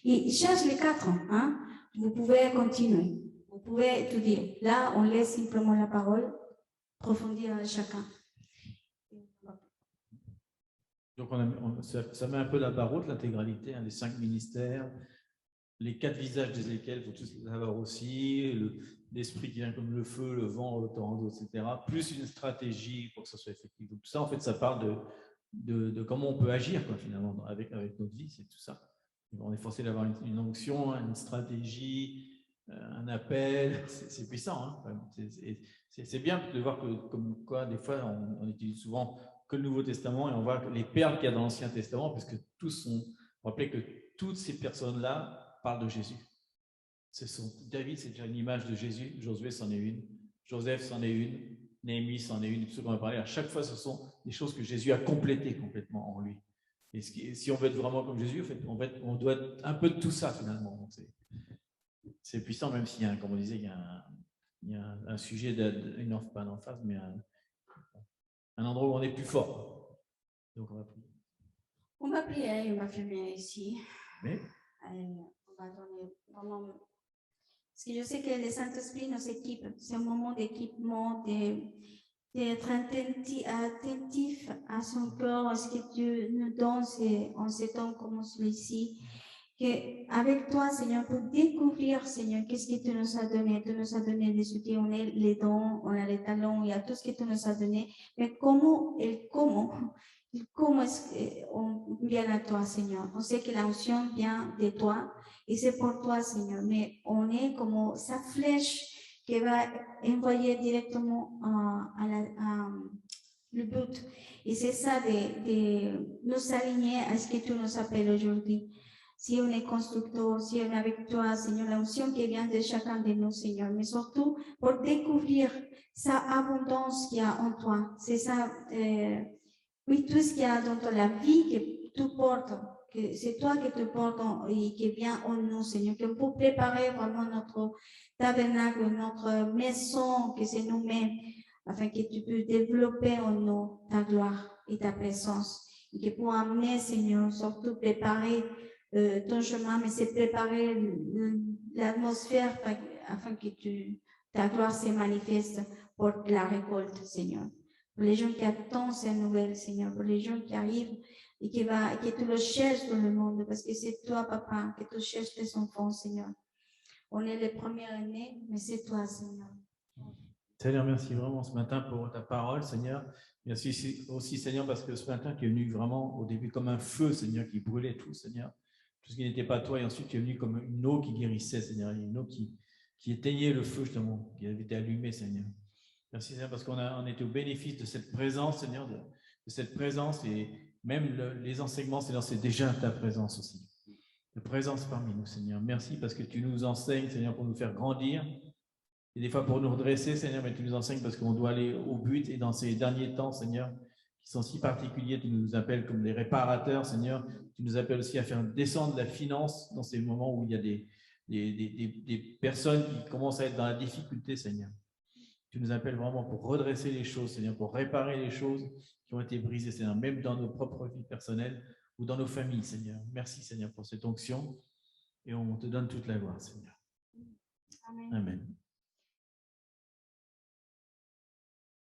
Et cherche les 4 ans. Hein? Vous pouvez continuer. Vous pouvez étudier. Là, on laisse simplement la parole, approfondir à chacun. Donc, ça met un peu la barre haute, l'intégralité, hein, les 5 ministères, les 4 visages desquels il faut tous les avoir aussi, l'esprit qui vient comme le feu, le vent, le torrent d'eau, etc., plus une stratégie pour que ça soit effectif. Donc, tout ça, en fait, ça parle de comment on peut agir, quoi, finalement, avec notre vie, c'est tout ça. On est forcé d'avoir une onction, une stratégie, un appel, c'est puissant. Hein. C'est bien de voir que, comme quoi, des fois, on utilise souvent que le Nouveau Testament et on voit les perles qu'il y a dans l'Ancien Testament, parce que tous sont... Rappelez que toutes ces personnes-là parlent de Jésus. David, c'est déjà une image de Jésus. Josué, c'en est une. Joseph, c'en est une. Néhémie, c'en est une. Tout ce qu'on va parler, à chaque fois, ce sont des choses que Jésus a complétées complètement en lui. Et si on veut être vraiment comme Jésus, en fait, on doit être un peu de tout ça, finalement. C'est puissant, même s'il y a, comme on disait, il y a un sujet, pas d'emphase, mais un endroit où on est plus fort. Donc, on va prier. On va prier, on va fermer ici. Oui. On va donner vraiment... Parce que je sais que le Saint-Esprit nous équipe. C'est un moment d'équipement, d'être attentif à son cœur, à ce que Dieu nous donne en ces temps comme celui-ci. Avec toi, Seigneur, pour découvrir, Seigneur, qu'est-ce que tu nous as donné. Tu nous as donné des outils, on a les dons, on a les talents, il y a tout ce que tu nous as donné. Mais comment est-ce qu'on vient à toi, Seigneur? On sait que l'onction vient de toi et c'est pour toi, Seigneur. Mais on est comme sa flèche qui va envoyer directement à le but. Et c'est ça de nous aligner à ce que tu nous appelles aujourd'hui. Si on est constructeur, si on est avec toi, Seigneur, l'onction qui vient de chacun de nous, Seigneur, mais surtout pour découvrir sa abondance qu'il y a en toi. C'est ça, oui, tout ce qu'il y a dans la vie que tu portes, que c'est toi qui te portes et qui vient en nous, Seigneur, qu'on peut préparer vraiment notre tabernacle, notre maison, que c'est nous-mêmes, afin que tu peux développer en nous ta gloire et ta présence. Et que pour amener, Seigneur, surtout préparer ton chemin, mais c'est préparer l'atmosphère afin que ta gloire se manifeste pour la récolte, Seigneur. Pour les gens qui attendent ces nouvelles, Seigneur, pour les gens qui arrivent et que tu le cherches dans le monde, parce que c'est toi, Papa, que tu cherches tes enfants, Seigneur. On est les premiers nés, mais c'est toi, Seigneur. Seigneur, merci vraiment ce matin pour ta parole, Seigneur. Merci aussi, Seigneur, parce que ce matin, tu es venu vraiment au début comme un feu, Seigneur, qui brûlait tout, Seigneur. tout ce qui n'était pas toi, et ensuite tu es venu comme une eau qui guérissait, Seigneur, une eau qui éteignait le feu, justement, qui avait été allumé, Seigneur. Merci, Seigneur, parce on était au bénéfice de cette présence, Seigneur, de cette présence, et même les enseignements, Seigneur, c'est déjà ta présence aussi. Ta présence parmi nous, Seigneur. Merci parce que tu nous enseignes, Seigneur, pour nous faire grandir, et des fois pour nous redresser, Seigneur, mais tu nous enseignes parce qu'on doit aller au but, et dans ces derniers temps, Seigneur, qui sont si particuliers, tu nous appelles comme les réparateurs, Seigneur. Tu nous appelles aussi à faire descendre la finance dans ces moments où il y a des personnes qui commencent à être dans la difficulté, Seigneur. Tu nous appelles vraiment pour redresser les choses, Seigneur, pour réparer les choses qui ont été brisées, Seigneur, même dans nos propres vies personnelles ou dans nos familles, Seigneur. Merci, Seigneur, pour cette onction, et on te donne toute la gloire, Seigneur. Amen. Amen.